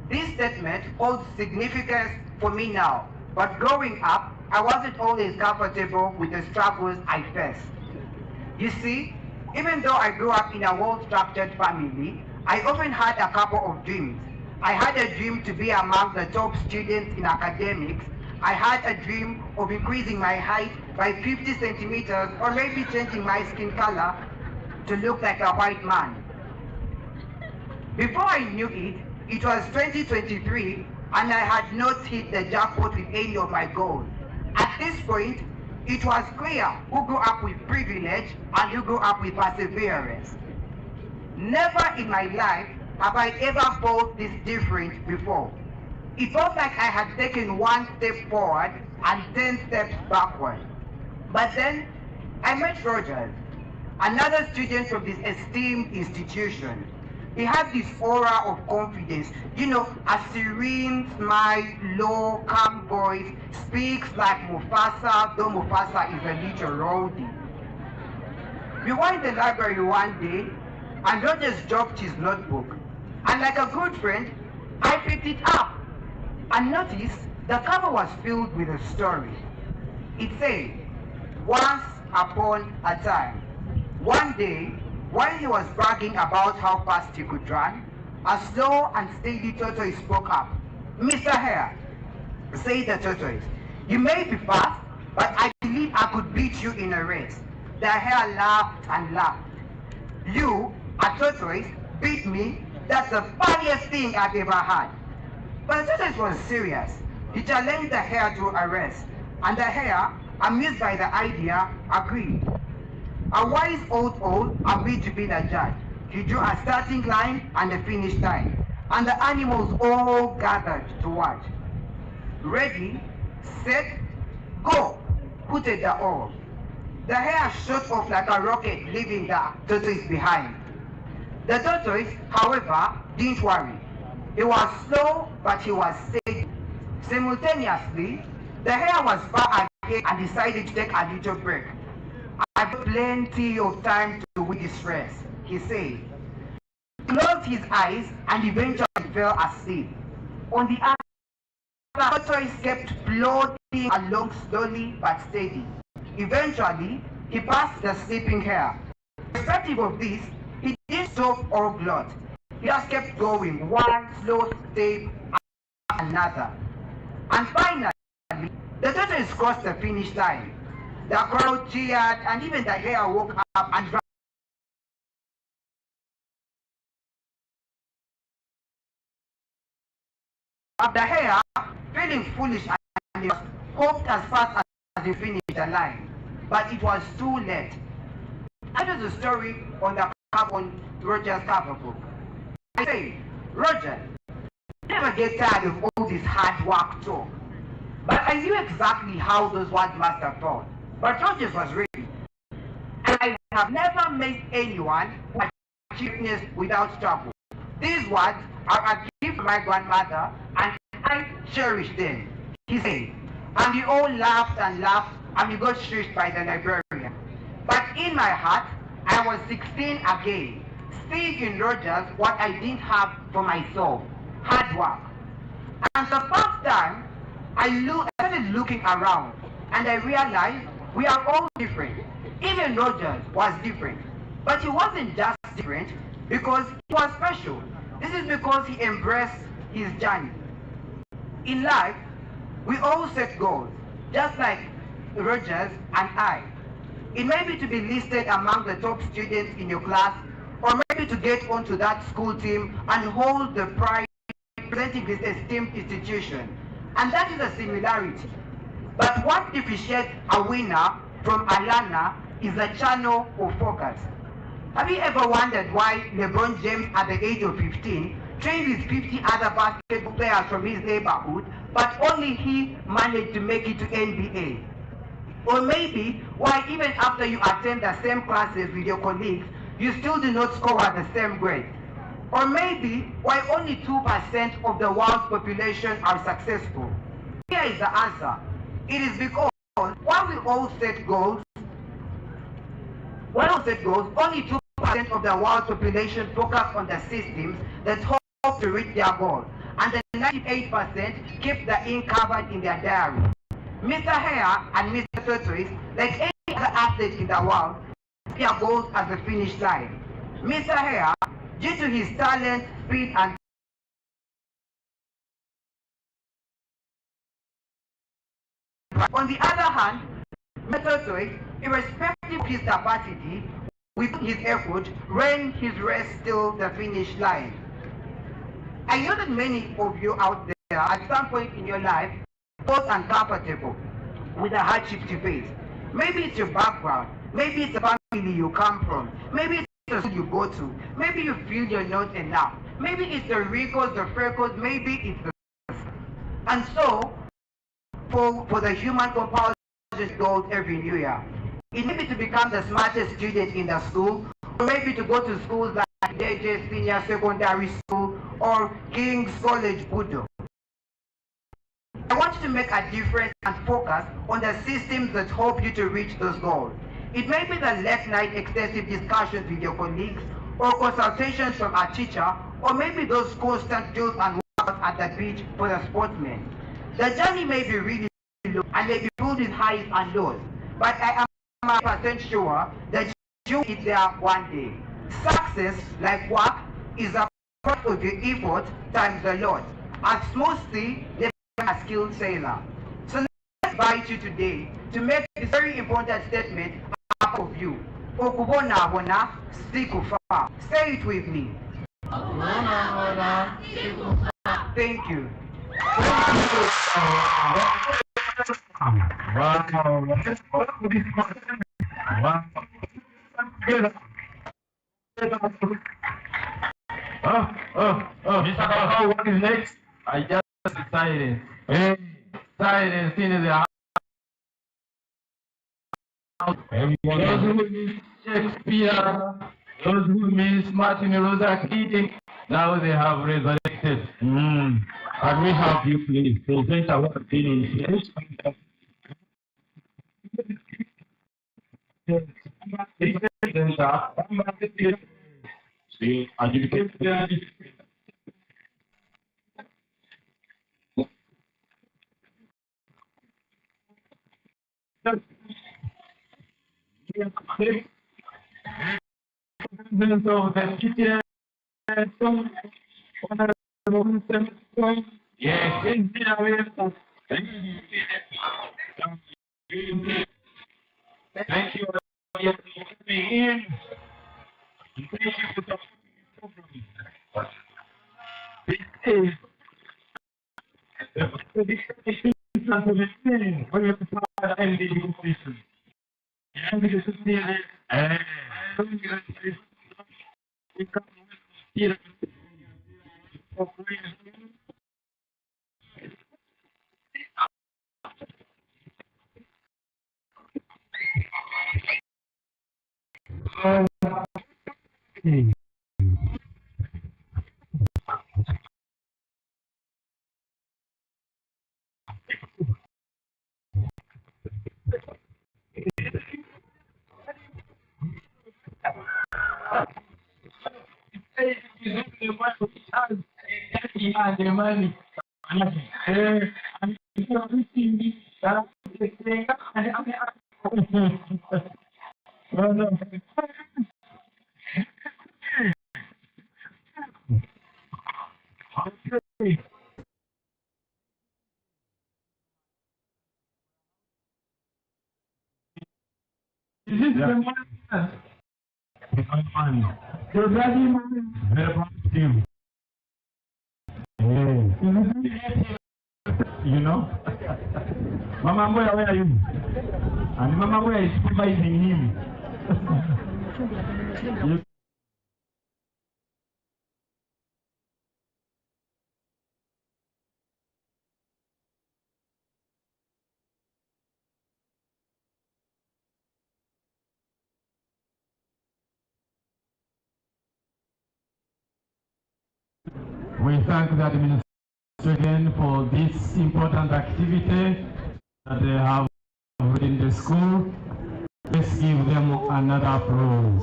This statement holds significance for me now, but growing up, I wasn't always comfortable with the struggles I faced. You see, even though I grew up in a well-structured family, I often had a couple of dreams. I had a dream to be among the top students in academics. I had a dream of increasing my height by 50 centimeters or maybe changing my skin color to look like a white man. Before I knew it, it was 2023 and I had not hit the jackpot with any of my goals. At this point, it was clear who grew up with privilege and who grew up with perseverance. Never in my life have I ever felt this different before. It felt like I had taken one step forward and 10 steps backward. But then I met Rogers, another student from this esteemed institution. He had this aura of confidence, a serene smile, low, calm voice, speaks like Mufasa, though Mufasa is a little rowdy. We were in the library one day, and Rogers dropped his notebook. And like a good friend, I picked it up and noticed the cover was filled with a story. It said, "Once upon a time." One day, while he was bragging about how fast he could run, a slow and steady tortoise spoke up. "Mr. Hare," said the tortoise, "you may be fast, but I believe I could beat you in a race." The hare laughed and laughed. "You, a tortoise, beat me? That's the funniest thing I've ever had." But the tortoise was serious. He challenged the hare to a race, and the hare, amused by the idea, agreed. A wise old owl agreed to be the judge. He drew a starting line and a finish line, and the animals all gathered to watch. "Ready, set, go," hooted the owl. The hare shot off like a rocket, leaving the tortoise behind. The tortoise, however, didn't worry. He was slow, but he was steady. Simultaneously, the hare was far ahead and decided to take a little break. "I've got plenty of time to win this race," he said. He closed his eyes and eventually fell asleep. On the other, the tortoise kept plodding along slowly but steady. Eventually, he passed the sleeping hare. Irrespective of this, he didn't stop or gloat. He just kept going, one slow step after another. And finally, the tortoise crossed the finish line. The crowd cheered, and even the hare woke up and ran. The hare, feeling foolish and he hopped as fast as he finished the line. But it was too late. That is the story on the cover on Rogers' cover book. I say, "Roger, never get tired of all this hard work talk." But I knew exactly how those words must have felt. But Rogers was ready. And I have never met anyone who achieved greatness without struggle. These words are a gift from my grandmother, and I cherish them. He said, and we all laughed and laughed, and we got shushed by the librarian. But in my heart, I was 16 again, seeing in Rogers what I didn't have for myself, hard work. And the first time, I started looking around, and I realized we are all different. Even Rogers was different. But he wasn't just different because he was special. This is because he embraced his journey. In life, we all set goals, just like Rogers and I. It may be to be listed among the top students in your class, or maybe to get onto that school team and hold the pride representing this esteemed institution. And that is a similarity. But what differentiates a winner from a learner is a channel of focus. Have you ever wondered why LeBron James at the age of 15 trained with 50 other basketball players from his neighborhood, but only he managed to make it to NBA. Or maybe why even after you attend the same classes with your colleagues, you still do not score at the same grade. Or maybe why only 2% of the world's population are successful. Here is the answer. It is because while we all set goals, only 2% of the world's population focus on the systems that hope to reach their goal, and the 98% keep the ink covered in their diary. Mr. Hare and Mr. Tortoise, like any other athlete in the world, see their goals as the finish line. Mr. Hare, due to his talent, speed, and on the other hand, Mr. Tortoise, irrespective of his capacity, with his effort, ran his race till the finish line. I know that many of you out there, at some point in your life, both uncomfortable with the hardship to face. Maybe it's your background, maybe it's the family you come from, maybe it's the school you go to, maybe you feel you're not enough, maybe it's the wrinkles, the freckles, maybe it's the... And so, for the human compound goals every new year, it may be to become the smartest student in the school, or maybe to go to schools like Ndejje Senior Secondary School or King's College Budo. I want you to make a difference and focus on the systems that help you to reach those goals. It may be the late night extensive discussions with your colleagues, or consultations from a teacher, or maybe those constant drills and workouts at the beach for the sportsmen. The journey may be really low and may be filled with highs and lows, but I am 100% sure that you will get there one day. Success, like work, is a product of your effort times a lot. At small sea, they a skilled sailor. So let's invite you today to make this very important statement out of you. Okubona sikufa. Say it with me. Thank you. Mr. Kakao, what is next? I just silence. Silence in the house. Those who miss Shakespeare, those who miss Martin Luther King, now they have resurrected. Can we have you please present our opinions? See, adjudicated. Yes, thank you for being in. Thank you for the program. This is the transformation for your MDD completion. And this is the the money. This is the man. You're ready, man. Very positive. You know? Mama Mboya, where are you? And Mama Mboya is supervising him. You We thank the administration for this important activity that they have in the school. Let's give them another applause.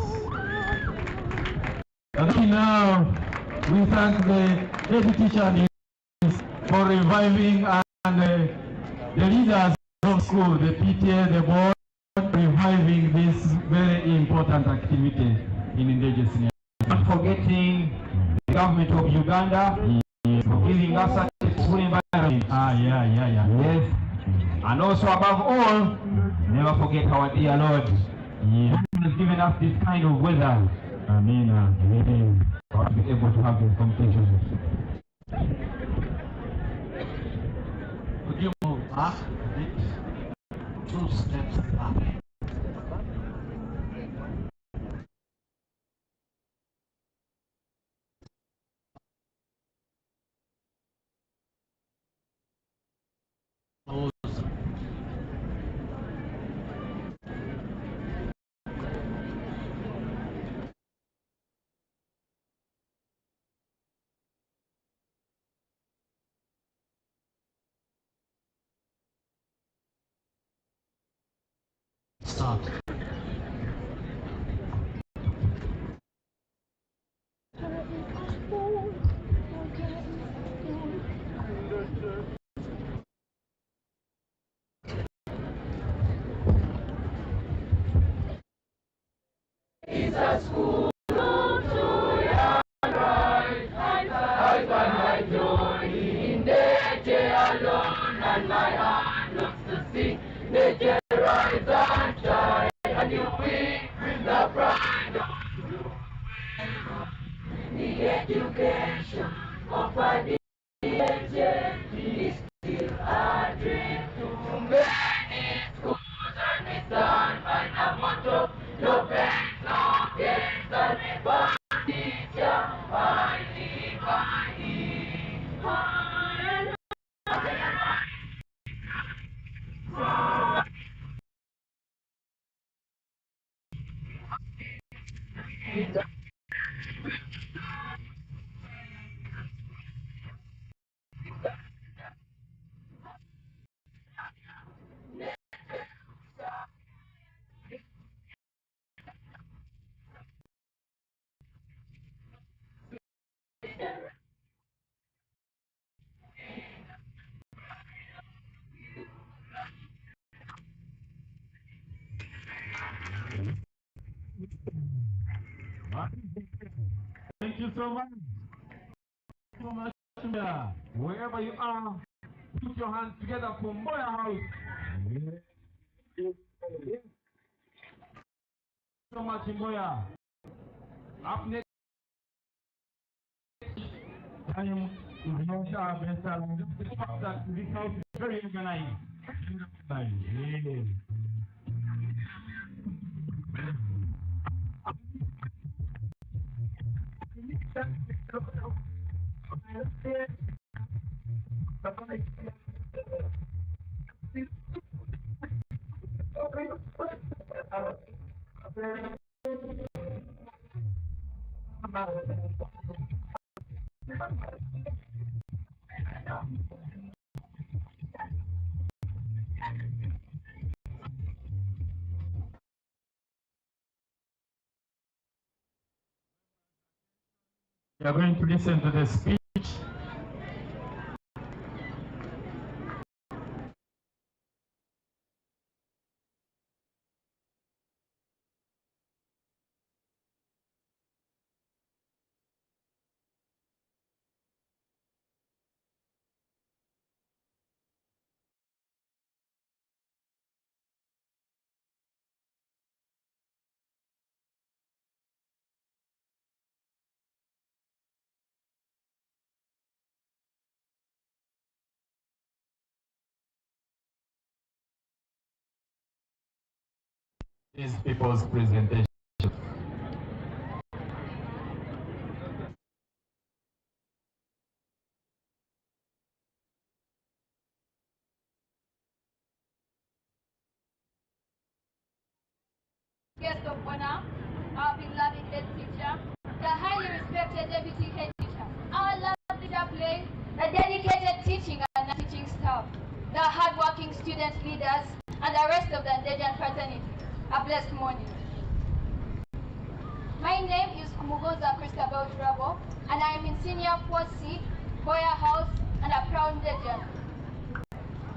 And now, we thank the head teacher for reviving and the leaders of school, the PTA, the board, reviving this very important activity in Ndejje Senior. Not forgetting the government of Uganda for giving us such a school environment. Yes. And also above all, never forget our dear Lord. He has given us this kind of weather. Amen. To be able to have this competition. Could you move back a bit? 2 steps back. Start. It's a school to young boys. I find my joy in Ndejje alone, and my heart looks to see Ndejje rise and shine, and you win with the pride of the education of a Ndejje is still a dream to many schools, and we stand by the motto, no pains, no gains, and we born teacher, mighty, mighty. Thank you so much. Wherever you are, put your hands together for Moya House. So much in Moya. Up next time is not our best time. The fact that this house is very organized. We are going to listen to the speech. These people's presentation. Guest of honor, our beloved head teacher, the highly respected deputy head teacher, our lovely discipline, the dedicated teaching and non-teaching staff, the hardworking student leaders, and the rest of the Ndejje fraternity. A blessed morning. My name is Kumugonza Christabel Trabo, and I am in Senior 4C, Boyer House, and a proud Ndejje.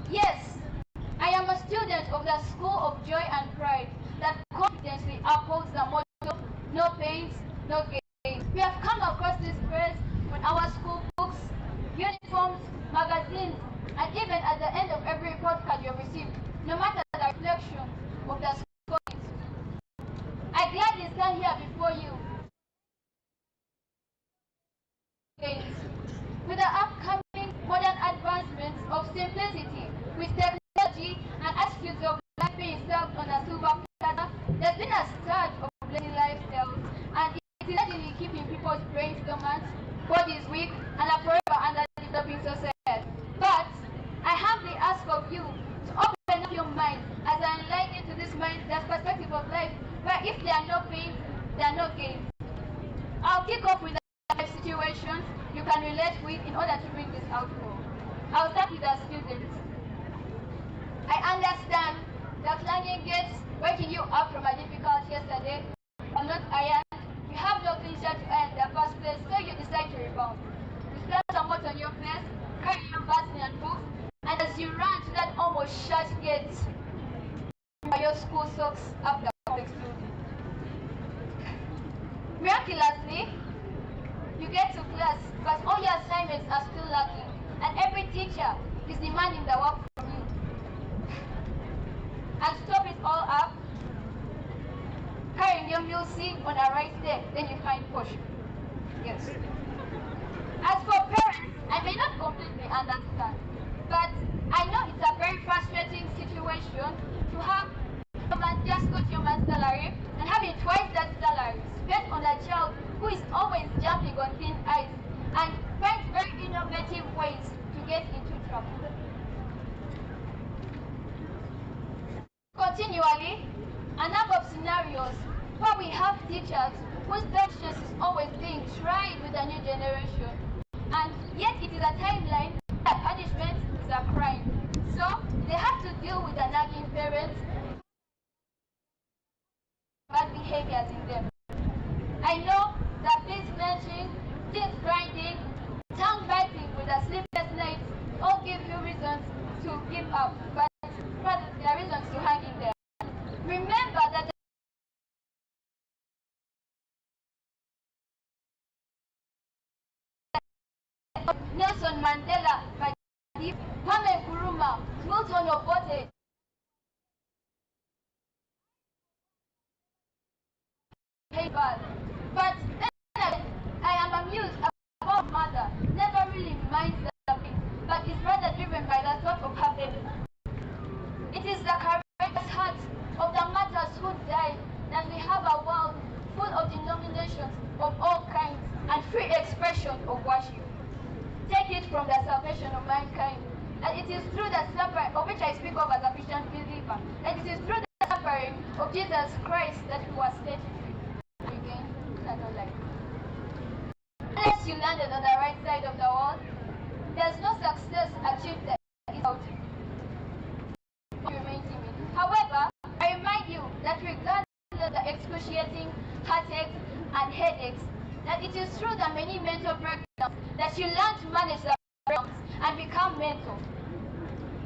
Yes, I am a student of the School of Joy and Pride that confidently upholds the motto, no pains, no gains. We have come across this phrase on our school books, uniforms, magazines, and even at the end of every report card you receive, no matter the reflection of the school. I gladly stand here before you. With the upcoming modern advancements of simplicity, with technology and attitudes of life being served on a silver platter, there's been a surge of lazy lifestyles, and it is actually keeping people's brains dormant, bodies weak, and are forever underdeveloping society. But I humbly ask of you to open up your mind as I enlighten to this mind the perspective of life, where if there are no pains, there are no gains. I'll kick off with life situations you can relate with in order to bring this out home. I'll start with the students. I understand that clanging gates waking you up from a difficult yesterday are not ironed. You have no clean shirt to iron in the first place, so you decide to rebound. You splash some water on your face, carry your basin and books, and as you run to that almost shut gate, your school socks up the complex building. Miraculously, you get to class, but all your assignments are still lacking, and every teacher is demanding the work from you. And to top it all up, carrying your music on a right day, then you find push. Yes. As for parents, I may not completely understand, but I know it's a very frustrating situation to have a man just got your man's salary and having twice that salary spent on a child who is always jumping on thin ice and finds very innovative ways to get into trouble. Continually, a number of scenarios where we have teachers whose patience is always being tried with the new generation, and yet it is a timeline that punishment is a crime. So they have to deal with the nagging parents, bad behaviors in them. I know that this clenching, teeth grinding, tongue biting with a sleepless night all give you reasons to give up, but rather there are reasons to hang in there. Remember that Nelson Mandela, Kwame Nkrumah, Milton Obote, but then again, I am amused about mother never really minds the pain, but is rather driven by the thought of her baby. It is the courageous heart of the martyrs who died that we have a world full of denominations of all kinds and free expression of worship. Take it from the salvation of mankind, that it is through the suffering of which I speak of as a Christian believer, that it is through the suffering of Jesus Christ that we were set free. Again, I don't like it. Unless you landed on the right side of the world, there's no success achieved that is out. Remain timid. However, I remind you that regardless of the excruciating heartaches and headaches, that it is through the many mental breakdowns that you learn to manage the problems and become mental.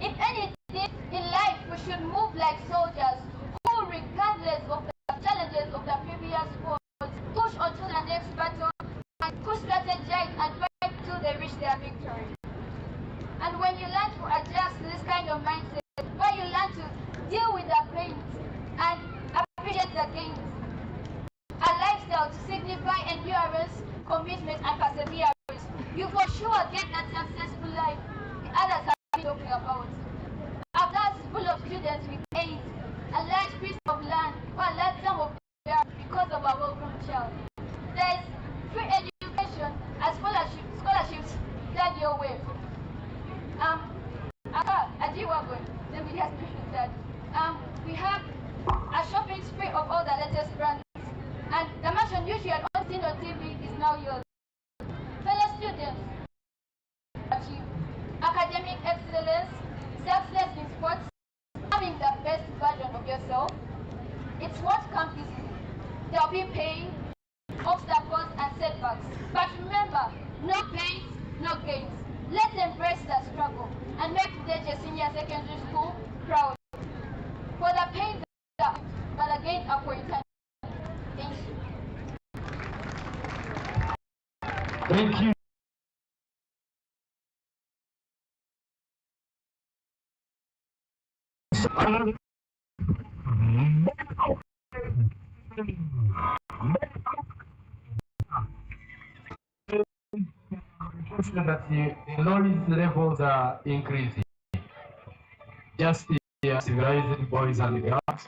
If anything in life, we should move like soldiers who, regardless of the challenges of the previous wars, push on to the next battle and who strategize and fight till they reach their victory. And when you learn to adjust to this kind of mindset, where you learn to deal with the pains and appreciate the gains, a lifestyle to signify endurance, commitment, and perseverance, you for sure get that successful life the others have been talking about. Our class is full of students with AIDS, a large piece of land, or a large sum of them because of a well-groomed child. There's free education and scholarships that your way. A G-Wagon, let me just finish that. We have a shopping spree of all the latest brands, and the mansion usually on TV is now yours. Fellow students, overcoming pain, obstacles, and setbacks. But remember, no pains, no gains. Let's embrace the struggle and make Ndejje Senior Secondary School proud. For the pains that but again are for eternity. Thank you. Thank you. That the noise levels are increasing. Just the civilized boys and girls.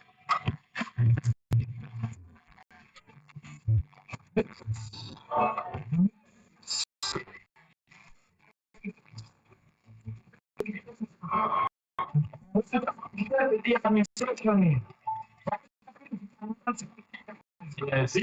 Yes.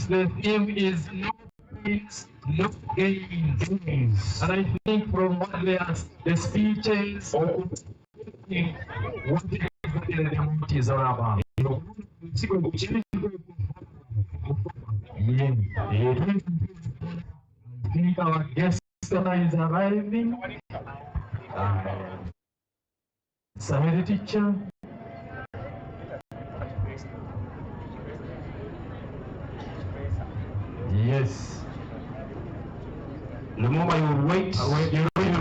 The theme is no gains, no gains. And I think from what the speeches, what the is all about. I think our guest is arriving. Sorry, teacher. Yes. The moment you wait, you wait,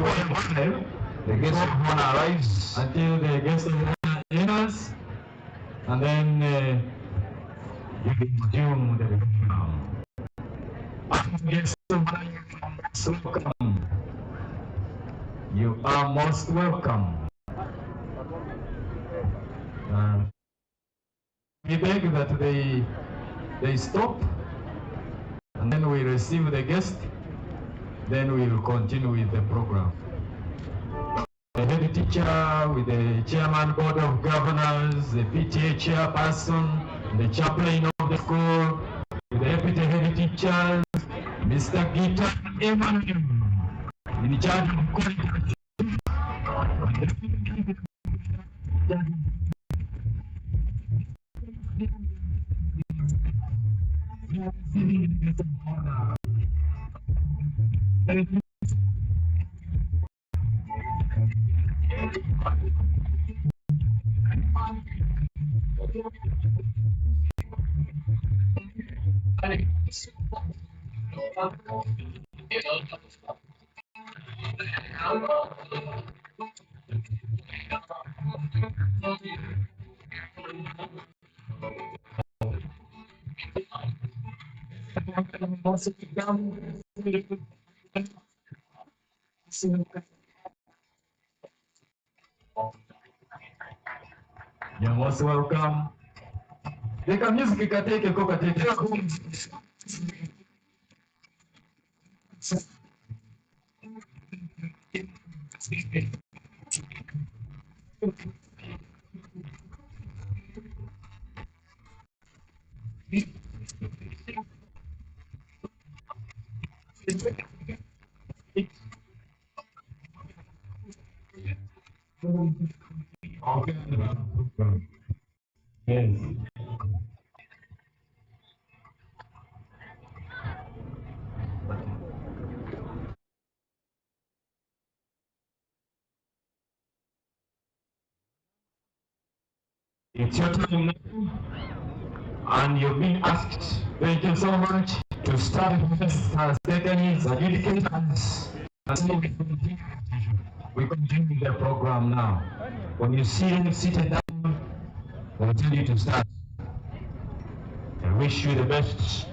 the guest of honor arrives until the guest of honor enters, and then you resume the program. Guest of honor, welcome. You are most welcome. We beg that they stop, and then we receive the guest. Then we will continue with the program. The head teacher with the chairman board of governors, the PTA chairperson, the chaplain of the school, the deputy head teachers, Mr. Gita Emmanuel, in charge of quality. You're most welcome. They can music take a coca take. Yes. It's your time now, and you've been asked. Thank you so much to start has taken his adjudicators. We continue the program now. When you see him seated down, we'll tell you to start. I wish you the best.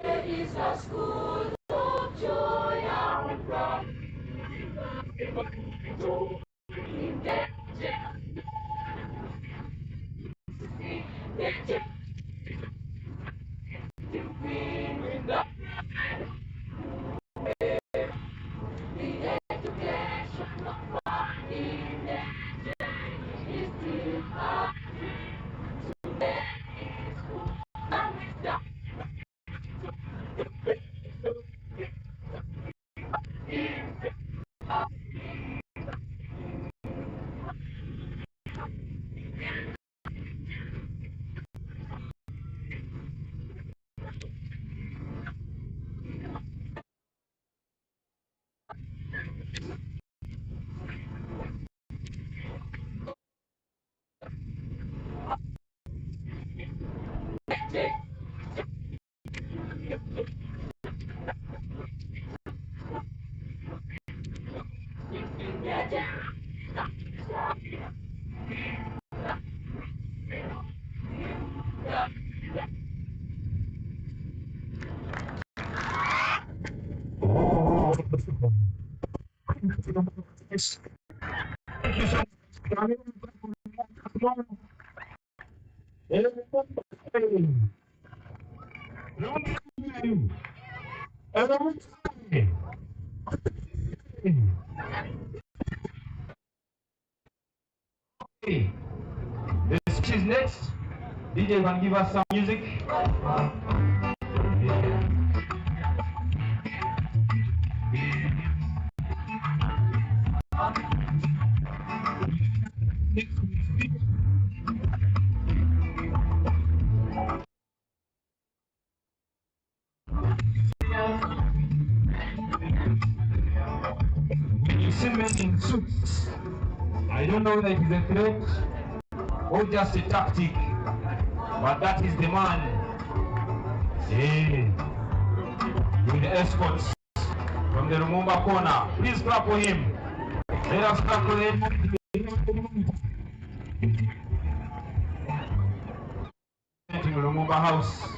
There is a school of joy and pride. Ndejje to be with the education of finding Ndejje is still a school and with the The speech is next. DJ can give us some music. When you see men in suits, I don't know whether it is a threat or just a tactic, but that is the man. Hey, with the escorts from the Lumumba corner. Please clap for him. Let us clap for him. In the Lumumba house.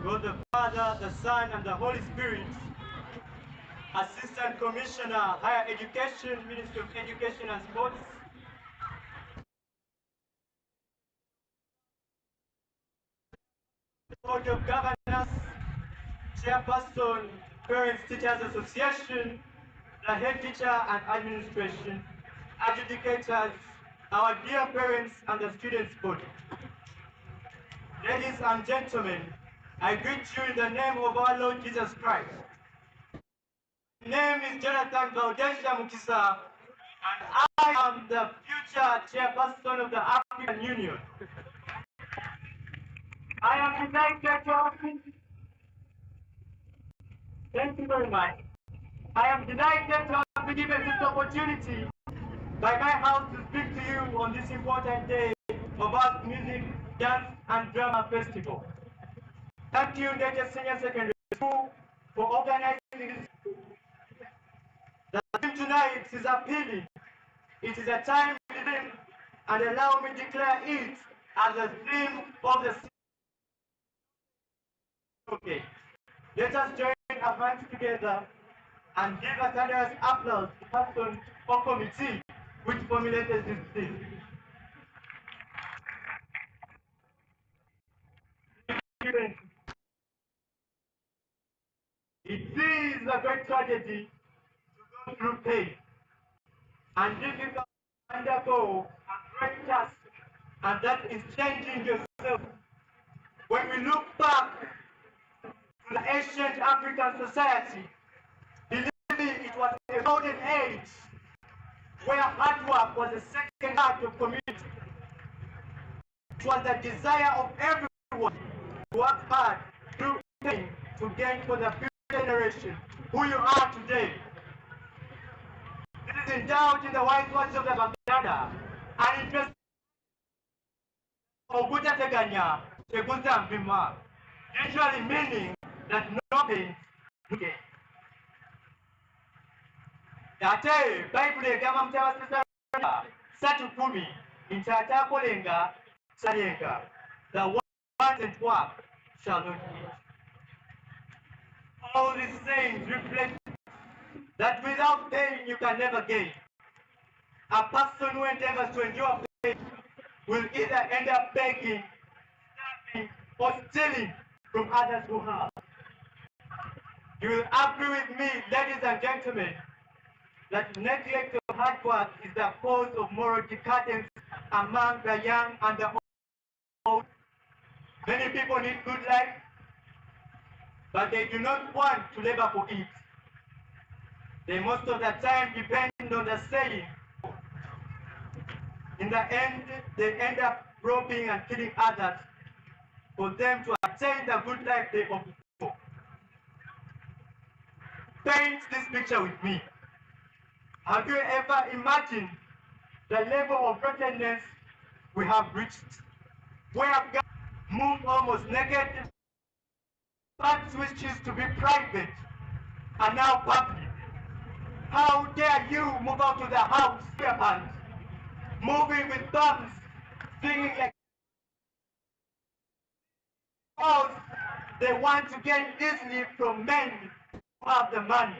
God the Father, the Son, and the Holy Spirit. Assistant Commissioner, Higher Education, Ministry of Education and Sports. Board of Governors, Chairperson, Parents Teachers Association, the Head Teacher and Administration, adjudicators, our dear parents and the Students' Body. Ladies and gentlemen, I greet you in the name of our Lord Jesus Christ. My name is Jonathan Ndejje Mukisa, and I am the future chairperson of the African Union. I am delighted to thank you very much. I am delighted to have been given this opportunity by my house to speak to you on this important day of Art, Music, Dance and Drama Festival. Thank you, Ndejje Senior Secondary School, for organizing this. The theme tonight is appealing. It is a time within, and allow me to declare it as the theme of the. Okay, let us join our hands together and give a thunderous applause to the person or committee which formulated this theme. It is a great tragedy to go through pain and difficult to undergo a great task, and that is changing yourself. When we look back to the ancient African society, believe me, it was a golden age where hard work was the second act of community. It was the desire of everyone to work hard through pain to gain for the future generation who you are today. This is endowed in the wise words of the Brigade, and it means usually meaning that nothing gain. Ate Bible egamba mu Tebasesa 3:10 nti ataakolenga salenga. The one that work shall not eat. All these things reflect that without pain you can never gain. A person who endeavors to endure pain will either end up begging, starving, or stealing from others who have. You will agree with me, ladies and gentlemen, that neglect of hard work is the cause of moral decadence among the young and the old. Many people need good life, but they do not want to labor for it. They most of the time depend on the saying. In the end, they end up robbing and killing others for them to attain the good life they hope for. Paint this picture with me. Have you ever imagined the level of brokenness we have reached? We have moved almost naked. Facts which used to be private are now public. How dare you move out to the house, moving with thumbs, singing like because they want to gain easily from men who have the money.